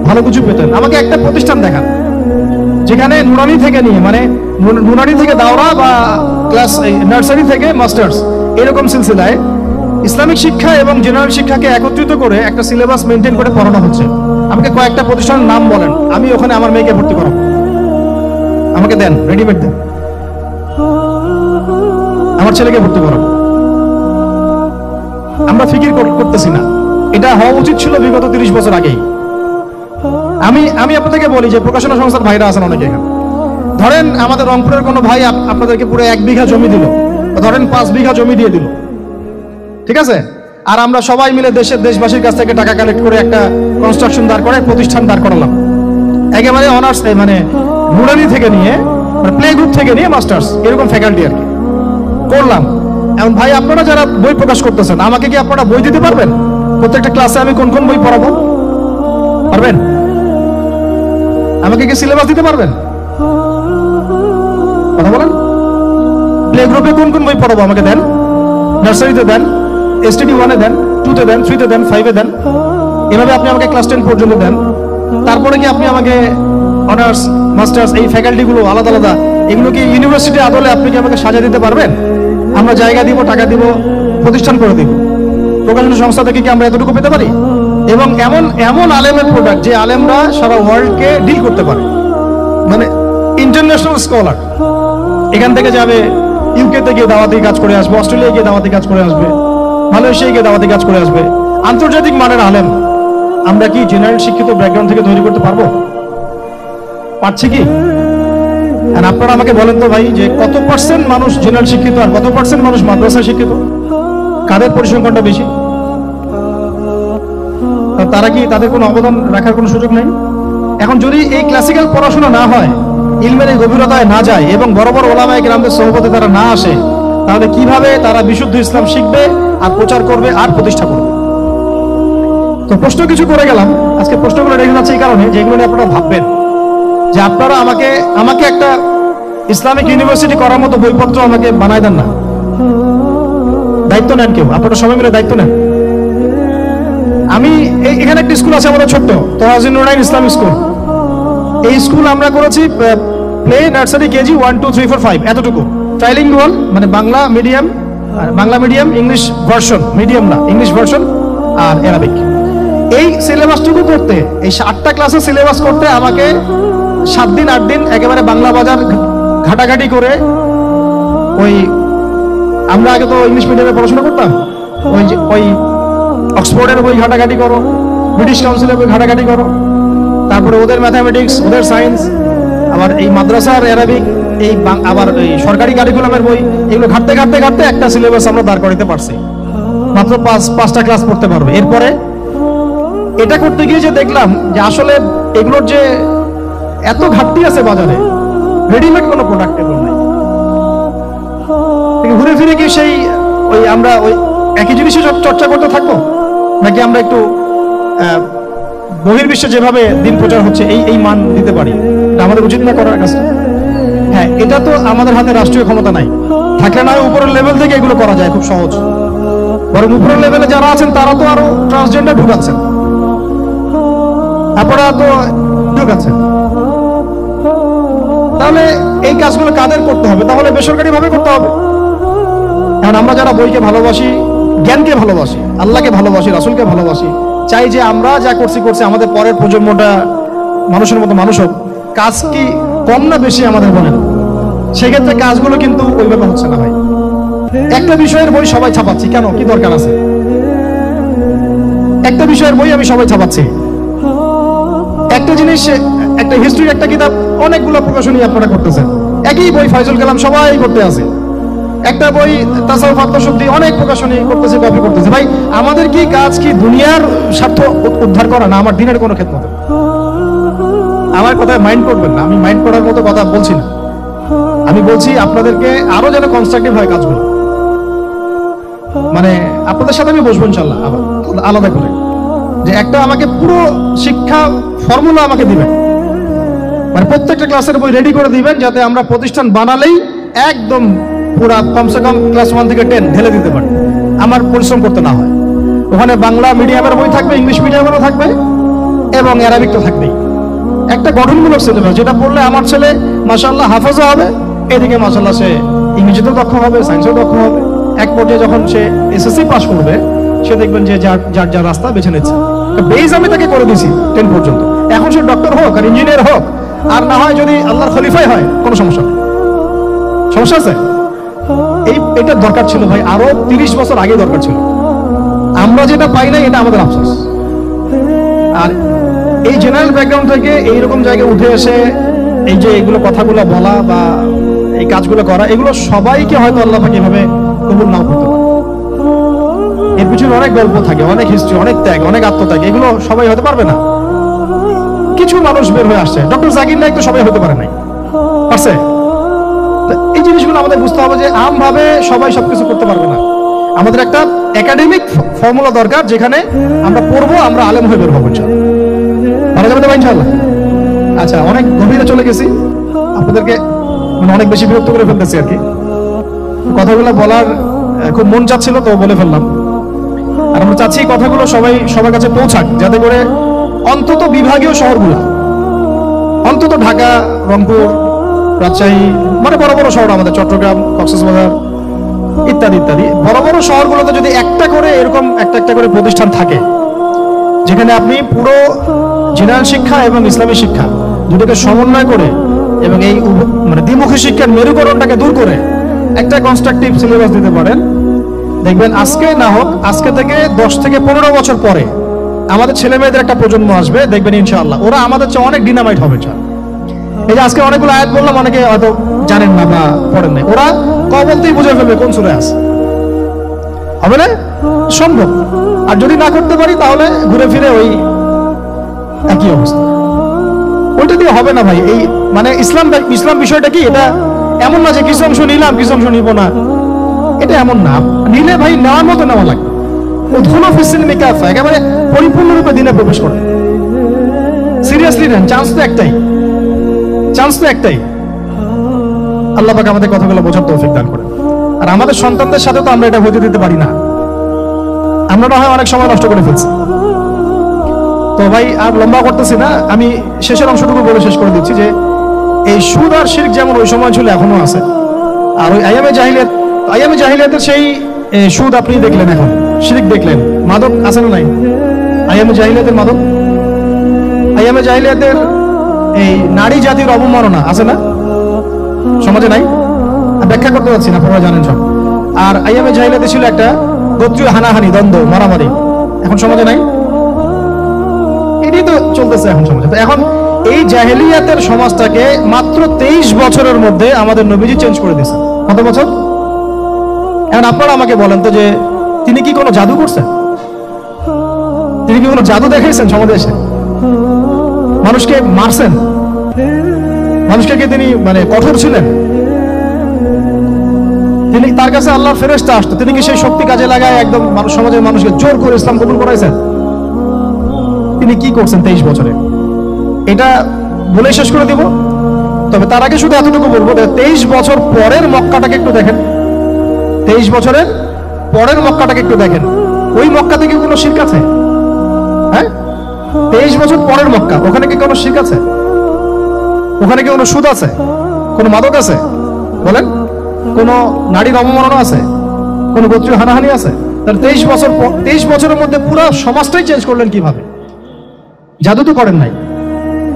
ভালো কিছু পেতেন। আমাকে একটা প্রতিষ্ঠান দেখান যেখানে নুরানি থেকে নিয়ে, মানে নুরানি থেকে দাওরা বা ক্লাস নার্সারি থেকে মাস্টার্স, এরকম সিলসিলায় ইসলামিক শিক্ষা এবং জেনারেল শিক্ষাকে একত্রিত করে একটা সিলেবাস মেনটেন করে পড়ানো হচ্ছে। আমাকে কয়েকটা প্রতিষ্ঠানের নাম বলেন, আমি ওখানে আমার মেয়েকে ভর্তি করাবো। আমাকে দেন, রেডিমেড দেন, আমার ছেলেকে ভর্তি করাবো। আমরা ফিকির করতেছি না। এটা হওয়া উচিত ছিল বিগত 30 বছর আগেই। আমি আপনাদেরকে বলি যে প্রকাশনা সংস্থার ভাইরা আছেন অনেকে এখানে। ধরেন আমাদের রংপুরের কোনো ভাই আপনাদেরকে পুরো 1 বিঘা জমি দিল, ধরেন 5 বিঘা জমি দিয়ে দিল, ঠিক আছে? আর আমরা সবাই মিলে দেশবাসীর কাছ থেকে টাকা কালেক্ট করে একটা কনস্ট্রাকশন দাঁড় করে প্রতিষ্ঠান দাঁড় করালাম, একেবারে অনার্স, মানে নুরানি থেকে নিয়ে, মানে প্লে গ্রুপ থেকে নিয়ে মাস্টার্স, এরকম ফ্যাকাল্টি আর কি করলাম। এখন ভাই আপনারা যারা বই প্রকাশ করতেছেন, আমাকে কি আপনারা বই দিতে পারবেন? প্রত্যেকটা ক্লাসে আমি কোন কোন বই পড়াবো পারবেন? আমাকে কি সিলেবাস দিতে পারবেন? কথা বলেন। প্লে গ্রুপে কোন কোন বই পড়াবো আমাকে দেন, নার্সারিতে দেন, এসটিডি 1-এ দেন, 2-তে দেন, 3-তে দেন, 5-এ দেন, এভাবে আপনি আমাকে ক্লাস 10 পর্যন্ত দেন। তারপরে কি আপনি আমাকে অনার্স, মাস্টার্স, এই ফ্যাকাল্টিগুলো আলাদা আলাদা, এগুলো কি ইউনিভার্সিটি আদলে আপনি কি আমাকে সাজা দিতে পারবেন? আমরা জায়গা দিব, টাকা দিব, প্রতিষ্ঠান করে দিব। প্রকাশনা সংস্থা থেকে কি আমরা এতটুকু পেতে পারি? এবং এমন আলেমের প্রোডাক্ট যে আলেমরা সারা ওয়ার্ল্ডকে ডিল করতে পারে, মানে ইন্টারন্যাশনাল স্কলার। এখান থেকে যাবে ইউকে থেকে দাওয়াতি কাজ করে আসবে, অস্ট্রেলিয়া গিয়ে দাওয়াতি কাজ করে আসবে, মালয়েশিয়া গিয়ে দাওয়াতি কাজ করে আসবে, আন্তর্জাতিক মানের আলেম। আমরা কি জেনারেল শিক্ষিত ব্যাকগ্রাউন্ড থেকে তৈরি করতে পারবো? পারছি কি? আর আপনারা আমাকে বলেন তো ভাই, যে কত পার্সেন্ট মানুষ জেনারেল শিক্ষিত আর কত পার্সেন্ট মানুষ মাদ্রাসা শিক্ষিত? কাদের পরিসংখ্যানটা বেশি? তারা কি, তাদের কোনো অবদান রাখার কোনো সুযোগ নেই? এখন যদি এই ক্লাসিক্যাল পড়াশোনা না হয়, ইলমের এই গভীরতায় না যায় এবং বড় বড় ওলামায়ে কেরামদের সোহবতে তারা না আসে, তাহলে কিভাবে তারা বিশুদ্ধ ইসলাম শিখবে আর প্রচার করবে আর প্রতিষ্ঠা করবে? তো প্রশ্ন কিছু করে গেলাম। আজকে প্রশ্নগুলো রেখে যাচ্ছে এই কারণে যে এগুলো নিয়ে আপনারা ভাববেন যে আপনারা আমাকে একটা ইসলামিক ইউনিভার্সিটি করার মতো বইপত্র আমাকে বানায় দেন না। দায়িত্ব নেন কেউ, আপনারা সবাই মিলে দায়িত্ব নেন। আমি এখানে একটা স্কুল আছে আমাদের ছোট্ট, তহাজিন নুরাইন ইসলামিক স্কুল। এই স্কুল আমরা করেছি প্লে, নার্সারি, কেজি 1, 2, 3, 4, 5 এতটুকু। ট্রাইলিঙ্গুয়াল, মানে Bangla medium, English version, medium না, ইংলিশ ভার্সন আর অ্যারাবিক। এই সিলেবাসটুকু করতে, এই 8টা ক্লাসের সিলেবাস করতে আমাকে 7 দিন 8 দিন একেবারে বাংলা বাজার ঘাটাঘাটি করে, ওই আমরা আগে তো ইংলিশ মিডিয়ামে পড়াশোনা করতাম, ওই অক্সফোর্ডের বই ঘাটাঘাটি করো, ব্রিটিশ কাউন্সিলের বই ঘাটাঘাটি করো, তারপরে ওদের ম্যাথামেটিক্স, ওদের সায়েন্স, আবার এই মাদ্রাসার অ্যারাবিক, আবার এই সরকারি কারিকুলামের বই, এগুলো ঘাটতে ঘাটতে ঘাটতে একটা সিলেবাস আমরা দাঁড় করাতে পারছি। মাত্র 5টা ক্লাস পড়তে পারবে। এরপরে এটা করতে গিয়ে যে দেখলাম যে আসলে এগুলোর যে এত ঘাটতি আছে বাজারে, রেডিমেড কোনো প্রোডাক্ট এগুলো নাই। ঘুরে ফিরে কি সেই আমরা ওই একই জিনিসই চর্চা করতে থাকবো, নাকি আমরা একটু বহির্বিশ্বে যেভাবে দিন প্রচার হচ্ছে এই মান দিতে পারি? এটা আমাদের উচিত না করার কাজটা? হ্যাঁ, এটা তো আমাদের হাতে রাষ্ট্রীয় ক্ষমতা নাই, থাকলে না উপরের লেভেল থেকে এগুলো করা যায় খুব সহজ। বরং উপরের লেভেলে যারা আছেন তারা তো আরো ট্রান্সজেন্ডার ঢুকাচ্ছেন, আপনারা তো ঢুকাচ্ছেন। তাহলে এই কাজগুলো কাদের করতে হবে? তাহলে বেসরকারি ভাবে করতে হবে। এখন আমরা যারা বইকে ভালোবাসি, জ্ঞানকে ভালোবাসি, আল্লাহকে ভালোবাসি, রাসূলকে ভালোবাসি, চাই যে আমরা যা করছি আমাদের পরের প্রজন্মটা মানুষের মতো মানুষ হোক। কাজ কি কম না বেশি আমাদের বলেন, সেক্ষেত্রে কাজগুলো কিন্তু ওইভাবে হচ্ছে না ভাই। একটা বিষয়ের বই সবাই ছাপাচ্ছি কেন, কি দরকার আছে? একটা বিষয়ের বই আমি সবাই ছাপাচ্ছি, একটা জিনিস, একটা হিস্ট্রির একটা কিতাব অনেকগুলো প্রকাশনী আপনারা করতেছেন, একই বই ফাইজুল কালাম সবাই করতে আছে, একটা বই তাসাউফ আত্মশুদ্ধি অনেক প্রকাশনী করতেছে, কপি করতেছে। ভাই আমাদের কি কাজ কি দুনিয়ার স্বার্থ উদ্ধার করা, না আমার দিনের কোনো খেদমত? আমার কথায় মাইন্ড করবেন না, আমি মাইন্ড করার মতো কথা বলছি না, আমি বলছি আপনাদেরকে আরো যেন কনস্ট্রাকটিভ হয় কাজগুলো। মানে আপনাদের সাথে আমি বসবো ইনশাল্লাহ আলাদা করে, যে একটা আমাকে পুরো শিক্ষা ফর্মুলা আমাকে দিবেন, মানে প্রত্যেকটা ক্লাসের বই রেডি করে দিবেন, যাতে আমরা প্রতিষ্ঠান বানালেই একদম পুরা কমসে কম ক্লাস 1 থেকে 10 ঢেলে দিতে পারি, আমার পরিশ্রম করতে না হয়। ওখানে বাংলা মিডিয়ামের বই থাকবে, ইংলিশ মিডিয়ামেরও থাকবে, এবং অ্যারাবিক তো থাকবেই। একটা গঠনমূলক সিলেবাস, যেটা পড়লে আমার ছেলে মাশাআল্লাহ হাফেজও হবে, এদিকে মাশাআল্লাহ সে ইংরেজিতেও দক্ষ হবে, সায়েন্সেও দক্ষ হবে। এক পর্যায়ে যখন সে এসএসসি পাস করবে, সে দেখবেন যে যার রাস্তা বেছে নিচ্ছে। বেস আমি তাকে করে দিয়েছি 10 পর্যন্ত, এখন সে ডক্টর হোক আর ইঞ্জিনিয়ার হোক, আর না হয় যদি আল্লাহর খলিফাই হয়, কোনো সমস্যা নেই। সমস্যা আছে? এটা দরকার ছিল ভাই, আরো 30 বছর আগে দরকার ছিল। আমরা যেটা পাই নাই, এটা আমাদের আফসোস। আর এই জেনারেল ব্যাকগ্রাউন্ড থেকে এইরকম জায়গায় উঠে এসে এই যে এইগুলো কথাগুলো বলা বা এই কাজগুলো করা, এগুলো সবাইকে হয়তো আল্লাহ পাক এভাবে কবুল নাও করতে পারে। এর পিছনে অনেক গল্প থাকে, অনেক হিস্ট্রি, অনেক ত্যাগ, অনেক আত্মত্যাগ, এগুলো সবাই হতে পারবে না। কিছু মানুষ বের হয়ে আসছে, ডক্টর জাকির নাইক তো সবাই হতে পারে নাই, পারছে? এই জিনিসগুলো আমাদের বুঝতে হবে যে আমভাবে সবাই সবকিছু করতে পারবে না। আমাদের একটা একাডেমিক ফর্মুলা দরকার, যেখানে আমরা পড়বো, আমরা আলেম হয়ে বের হবো ইনশাআল্লাহ। ভালো যাবে তো ভাই ইনশাআল্লাহ? আচ্ছা, অনেক গভীরে চলে গেছি, আপনাদেরকে মানে অনেক বেশি বিরক্ত করে ফেলতেছি আর কি। কথাগুলো বলার খুব মন চাচ্ছিল, তো বলে ফেললাম। আর আমরা চাচ্ছি কথাগুলো সবার কাছে পৌঁছাক, যাতে করে অন্তত বিভাগীয় শহরগুলো, অন্তত ঢাকা, রংপুর, রাজশাহী, মানে বড় বড় শহর আমাদের, চট্টগ্রাম, কক্সবাজার ইত্যাদি ইত্যাদি বড় বড় শহরগুলোতে যদি একটা করে এরকম একটা করে প্রতিষ্ঠান থাকে, যেখানে আপনি পুরো জেনারেল শিক্ষা এবং ইসলামী শিক্ষা দুটোকে সমন্বয় করে এবং এই মানে দ্বিমুখী শিক্ষার মেরুকরণটাকে দূর করে একটা কনস্ট্রাকটিভ সিলেবাস দিতে পারেন, দেখবেন আজকে না হোক, আজকে থেকে 10 থেকে 15 বছর পরে আমাদের ছেলে মেয়েদের একটা প্রজন্ম আসবে, দেখবেন ইনশাআল্লাহ ওরা আমাদের চেয়ে অনেক ডিনামাইট হবে। এই যে আজকে অনেকগুলো আয়াত বললাম, অনেকে হয়তো জানেন না বা পড়েন নাই, ওরা বলতেই বুঝে ফেলবে কোন সূরায় আছে, হবে না? সম্ভব। আর যদি না করতে পারি, তাহলে ঘুরে ফিরে ওই একই অবস্থা, ওইটা দিয়ে হবে না ভাই। এই মানে ইসলাম বিষয়টা কি, এটা এমন না যে কিছু অংশ নিলাম কিছু অংশ নিব না, এটা এমন না। নিলে ভাই নেওয়ার মতো নেওয়া লাগবে, একেবারে পরিপূর্ণরূপে দিনে প্রবেশ করে। সিরিয়াসলি নেন, চান্স তো একটাই। আল্লাহ পাক আমাদের কথাগুলো বোঝার তৌফিক দান করে। আর আমাদের সন্তানদের সাথে তো আমরা এটা হতে দিতে পারি না, আমরা না হয় অনেক সময় নষ্ট করে ফেলছি। তো ভাই আর লম্বা করতেছি না, আমি শেষের অংশটুকু বলে শেষ করে দিচ্ছি যে এই সুদ আর শিরক যেমন ওই সময় ছিল, এখনো আছে। আর ওই আইয়ামে জাহিলিয়াতের সেই সুদ আপনি দেখলেন, এখন শিরক দেখলেন, মাদক আছে না নাই? আইয়ামে জাহিলিয়াতের মাদক, আইয়ামে জাহিলিয়াতের এই নারী জাতির অবমাননা আছে না সমাজে? নাই, ব্যাখ্যা করতে পারছি না, আপনারা জানেন সব। আর আইয়ামে জাহিলিয়াতে ছিল একটা গোত্রীয় হানাহানি, দ্বন্দ্ব, মারামারি, এখন সমাজে নাই। এটাই তো চলতেছে এখন সমাজে। তো এখন এই জাহেলিয়াতের সমাজটাকে মাত্র 23 বছরের মধ্যে আমাদের নবীজি চেঞ্জ করে দিয়েছেন। কত বছর? এখন আপনারা আমাকে বলেন তো যে তিনি কি কোনো জাদু করছেন? তিনি কি কোনো জাদু দেখাইছেন সমাজে এসে? মানুষকে মারছেন? মানুষকে কি তিনি মানে কঠোর ছিলেন? তিনি, তার কাছে আল্লাহর ফেরেশতা আসতো, তিনি কি সেই শক্তি কাজে লাগায় একদম সমাজের মানুষকে জোর করে ইসলাম কবুল করাইছেন? তিনি কি করছেন 23 বছরে? এটা বলে শেষ করে দিব। তবে তার আগে শুধু এতটুকু বলবো, 23 বছর পরের মক্কাটাকে একটু দেখেন, 23 বছরের পরের মক্কাটাকে একটু দেখেন। ওই মক্কাতে কি কোনো শিরক আছে? হ্যাঁ, 23 বছর পরের মক্কা, ওখানে কি কোনো শিরক আছে? ওখানে কি কোনো সুদ আছে? কোনো মাদক আছে? বলেন, কোনো নারীর অবমাননা আছে? কোনো গোত্রীয় হানাহানি আছে? তার 23 বছরের মধ্যে পুরো সমাজটাই চেঞ্জ করলেন কিভাবে? জাদু তো করেন নাই,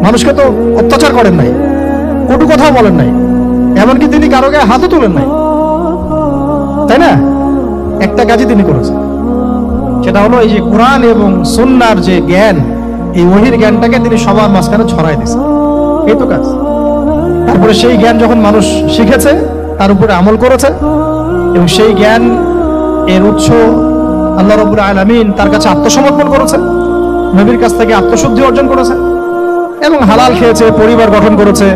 মানুষকে তো অত্যাচার করেন নাই, কটু কথাও বলেন নাই, এমনকি তিনি কারো গায়ে হাতও তোলেন নাই, তাই না? একটা কাজই তিনি করেছেন, সেটা হলো এই যে কোরআন এবং সুন্নাহর যে জ্ঞান, এই ওহীর জ্ঞানটাকে তিনি সবার মাঝখানে ছড়াই দিয়েছেন, এই তো কাজ। তারপরে সেই জ্ঞান যখন মানুষ শিখেছে, তার উপরে আমল করেছে, এবং সেই জ্ঞান এর উৎস আল্লাহ রাব্বুল আলামিন তার কাছে আত্মসমর্পণ করেছে, নবীর কাছ থেকে আত্মশুদ্ধি অর্জন করেছে, এবং হালাল খেয়েছে, পরিবার গঠন করেছে,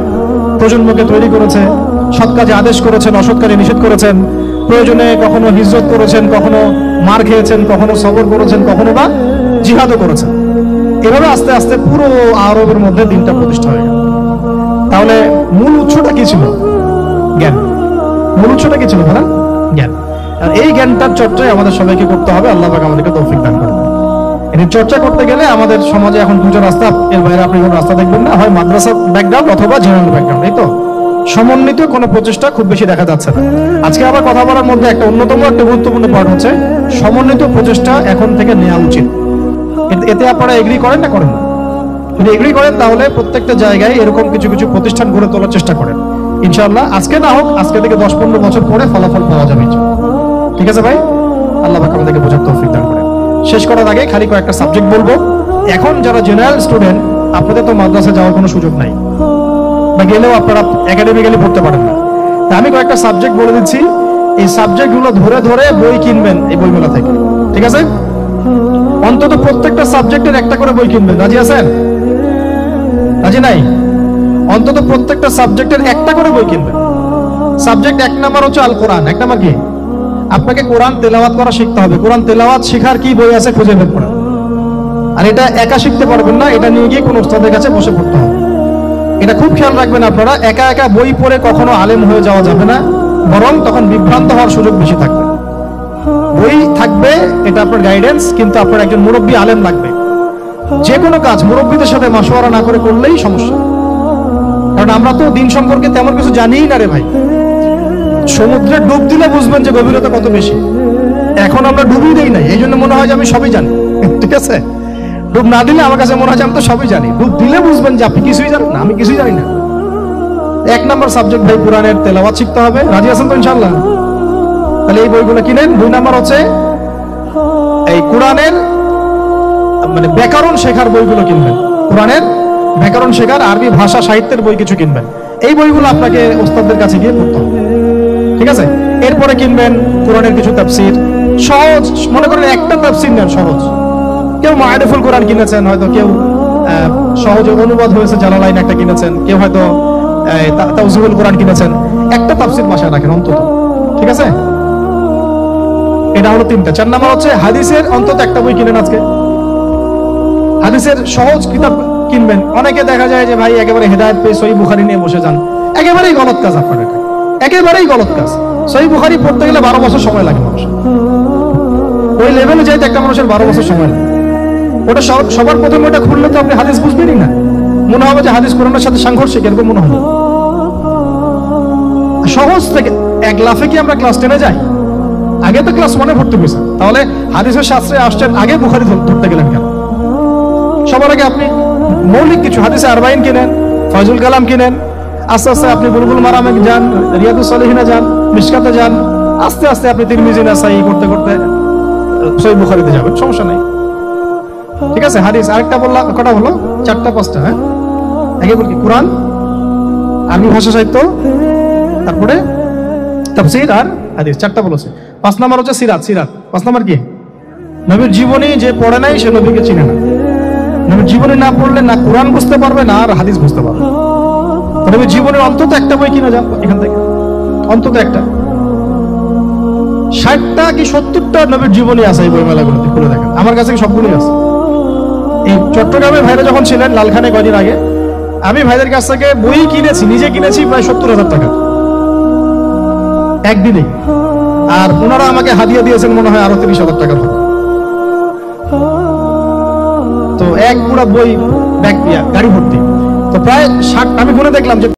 প্রজন্মকে তৈরি করেছে, সৎ কাজে আদেশ করেছেন, অসৎ কাজে নিষেধ করেছেন, প্রয়োজনে কখনো হিজরত করেছেন, কখনো মার খেয়েছেন, কখনো সবর করেছেন, কখনো বা জিহাদও করেছেন। এভাবে আস্তে আস্তে পুরো আরবের মধ্যে দিনটা প্রতিষ্ঠা হয়ে গেল। তাহলে মূল উৎসটা কি ছিল? জ্ঞান। মূল উৎসটা কি ছিল বলেন? জ্ঞান। আর এই জ্ঞানটার চর্চাই আমাদের সবাইকে করতে হবে। আল্লাহ পাক আমাদেরকে তৌফিক দান করবেন। এর চর্চা করতে গেলে আমাদের সমাজে এখন দুটো রাস্তা, এর বাইরে আপনি কোনো রাস্তা দেখবেন না, হয় মাদ্রাসা ব্যাকগ্রাউন্ড অথবা জেনারেল ব্যাকগ্রাউন্ড, এই তো। সমন্বিত কোনো প্রচেষ্টা খুব বেশি দেখা যাচ্ছে না। আজকে আবার কথা বলার মধ্যে একটা অন্যতম একটা গুরুত্বপূর্ণ পার্ট হচ্ছে সমন্বিত প্রচেষ্টা এখন থেকে নেওয়া উচিত। এতে আপনারা এগ্রি করেন না করেন? যদি এগ্রি করেন তাহলে প্রত্যেকটা জায়গায় এরকম কিছু কিছু প্রতিষ্ঠান গড়ে তোলার চেষ্টা করেন। ইনশাআল্লাহ আজকে না হোক, আজকে থেকে 10-15 বছর পরে ফলাফল পাওয়া যাবে। ঠিক আছে ভাই? আল্লাহ পাক আমাদেরকে বোঝার তৌফিক দান করেন। শেষ করার আগে খালি কয়েকটা সাবজেক্ট বলবো। এখন যারা জেনারেল স্টুডেন্ট, আপনাদের তো মাদ্রাসা যাওয়ার কোনো সুযোগ নাই, বা গেলেও আপনারা একাডেমিক্যালি পড়তে পারেন না। তা আমি কয়েকটা সাবজেক্ট বলে দিচ্ছি, এই সাবজেক্টগুলো ধরে ধরে বই কিনবেন এই বইগুলো থেকে, ঠিক আছে? অন্তত প্রত্যেকটা সাবজেক্টের একটা করে বই কিনবেন। রাজি আছেন? রাজি নাই? অন্তত প্রত্যেকটা সাবজেক্টের একটা করে বই কিনবেন। সাবজেক্ট 1 নাম্বার হচ্ছে আল কোরআন। 1 নাম্বার কি? আপনাকে কোরআন তেলাওয়াত করা শিখতে হবে। কোরআন তেলাওয়াত শেখার কি বই আছে খুঁজে বের করেন। আর এটা একা শিখতে পারবেন না, এটা নিয়ে গিয়ে কোনো উস্তাদের কাছে বসে পড়তে হবে। এটা খুব খেয়াল রাখবেন আপনারা, একা একা বই পড়ে কখনো আলেম হয়ে যাওয়া যাবে না, বরং তখন বিভ্রান্ত হওয়ার সুযোগ বেশি থাকবে। বই থাকবে, এটা আপনার গাইডেন্স, কিন্তু আপনার একজন মুরব্বী আলেম লাগবে। যে কোনো কাজ মুরব্বীদের সাথে মাশওয়ারা না করে করলেই সমস্যা। কারণ আমরা তো দিন সম্পর্কে তেমন কিছু জানিই না রে ভাই। সমুদ্রে ডুব দিলে বুঝবেন যে গভীরতা কত বেশি। এখন আমরা ডুবই দেই নাই, এই জন্য মনে হয় যে আমি সবই জানি। ঠিক আছে? ডুব না দিলে আমার কাছে মনে হয় যে আমি তো সবই জানি। ডুব দিলে বুঝবেন যে আপনি কিছুই জানেন না, আমি কিছুই জানি না। 1 নাম্বার সাবজেক্ট ভাই কোরআনের তেলাওয়াত শিখতে হবে। রাজি আছেন তো ইনশাআল্লাহ? তাহলে এই বইগুলো কিনেন। 2 নাম্বার হচ্ছে এই কোরআনের মানে ব্যাকরণ শেখার বইগুলো কিনবেন। কোরআনের ব্যাকরণ শেখার আরবি ভাষা সাহিত্যের বই কিছু কিনবেন। এই বইগুলো আপনাকে ওস্তাদদের কাছে গিয়ে পড়তে হবে, ঠিক আছে? এরপরে কিনবেন কোরআনের কিছু তাফসীর, সহজ। মনে করেন একটা তাফসীর নেন, সহজ। কেউ মারিফুল কোরআন কিনেছেন, হয়তো কেউ সহজে অনুবাদ হয়েছে জালালাইন একটা কিনেছেন, কেউ হয়তো তাওজীহুল কোরআন কিনেছেন। একটা তাফসীর বাসায় রাখেন অন্তত, ঠিক আছে? এটা হলো 3টা। 4 নাম্বার হচ্ছে হাদিসের অন্তত একটা বই কিনেন আজকে। হাদিসের সহজ কিতাব কিনবেন। অনেকে দেখা যায় যে ভাই একেবারে হেদায়েত পেয়ে সহিহ বুখারী নিয়ে বসে যান। একেবারেই গলত কাজ আপনাদের, একেবারেই গলত কাজ। সহিহ বুখারী পড়তে গেলে 12 বছর সময় লাগে মানুষের। ওই লেভেলে যাইতে একটা মানুষের 12 বছর সময় লাগে। ওটা সবার প্রথমে ওটা খুললে তো আপনি হাদিস বুঝবেনই না, মনে হবে যে হাদিস কোরআনের সাথে সাংঘর্ষিক, এরকম মনে হবে। সহজ থেকে 1 লাফে কি আমরা ক্লাস 10-এ যাই? আগে তো ক্লাস 1-এ ভর্তি হয়েছেন, তাহলে হাদিসের শাস্ত্রে আসছেন, আগে বুখারী ধরতে গেলেন কেন? সবার আগে আপনি মৌলিক কিছু হাদিসে আরবাইন কিনেন, ফয়জুল কালাম কিনেন, আস্তে আস্তে আপনি বুলবুল মারামে যান, রিয়াদুস সালিহিনে যান, মিশকাতে যান, আস্তে আস্তে আপনি তিরমিজি নাসাই করতে করতে সহিহ বুখারীতে যাবেন, সমস্যা নাই। ঠিক আছে? হাদিস আরেকটা বললাম, কটা হলো? 4টা-5টা। হ্যাঁ, আগে বলি কোরআন, আরবি ভাষা সাহিত্য, তারপরে তাফসীর আর হাদিস, 4টা বলেছে। 5 নাম্বার হচ্ছে সিরাত। 5 নাম্বার কি? নবীর জীবনী যে পড়ে নাই সে নবীকে চিনে না। নবীর জীবনী না পড়লে না কোরআন বুঝতে পারবে, না আর হাদিস বুঝতে পারবে। নবীর জীবনের অন্তত একটা বই কিনে যান এখান থেকে, অন্তত একটা। 60টা কি 70টা নবীর জীবনী আছে এই বইমেলাগুলোতে, খুলে দেখেন। আমার কাছে সবগুলোই আছে। এই চট্টগ্রামে ভাইরা যখন ছিলেন লালখানে কয়দিন আগে, আমি ভাইদের কাছ থেকে বই কিনেছি, নিজে কিনেছি প্রায় 70,000 টাকা একদিনে। আর ওনারা আমাকে হাদিয়া দিয়েছেন মনে হয় আরো 30,000 টাকা। তো এক পুরা বই ব্যাগ গাড়ি ভর্তি। তো প্রায় 60, আমি গুনে দেখলাম যে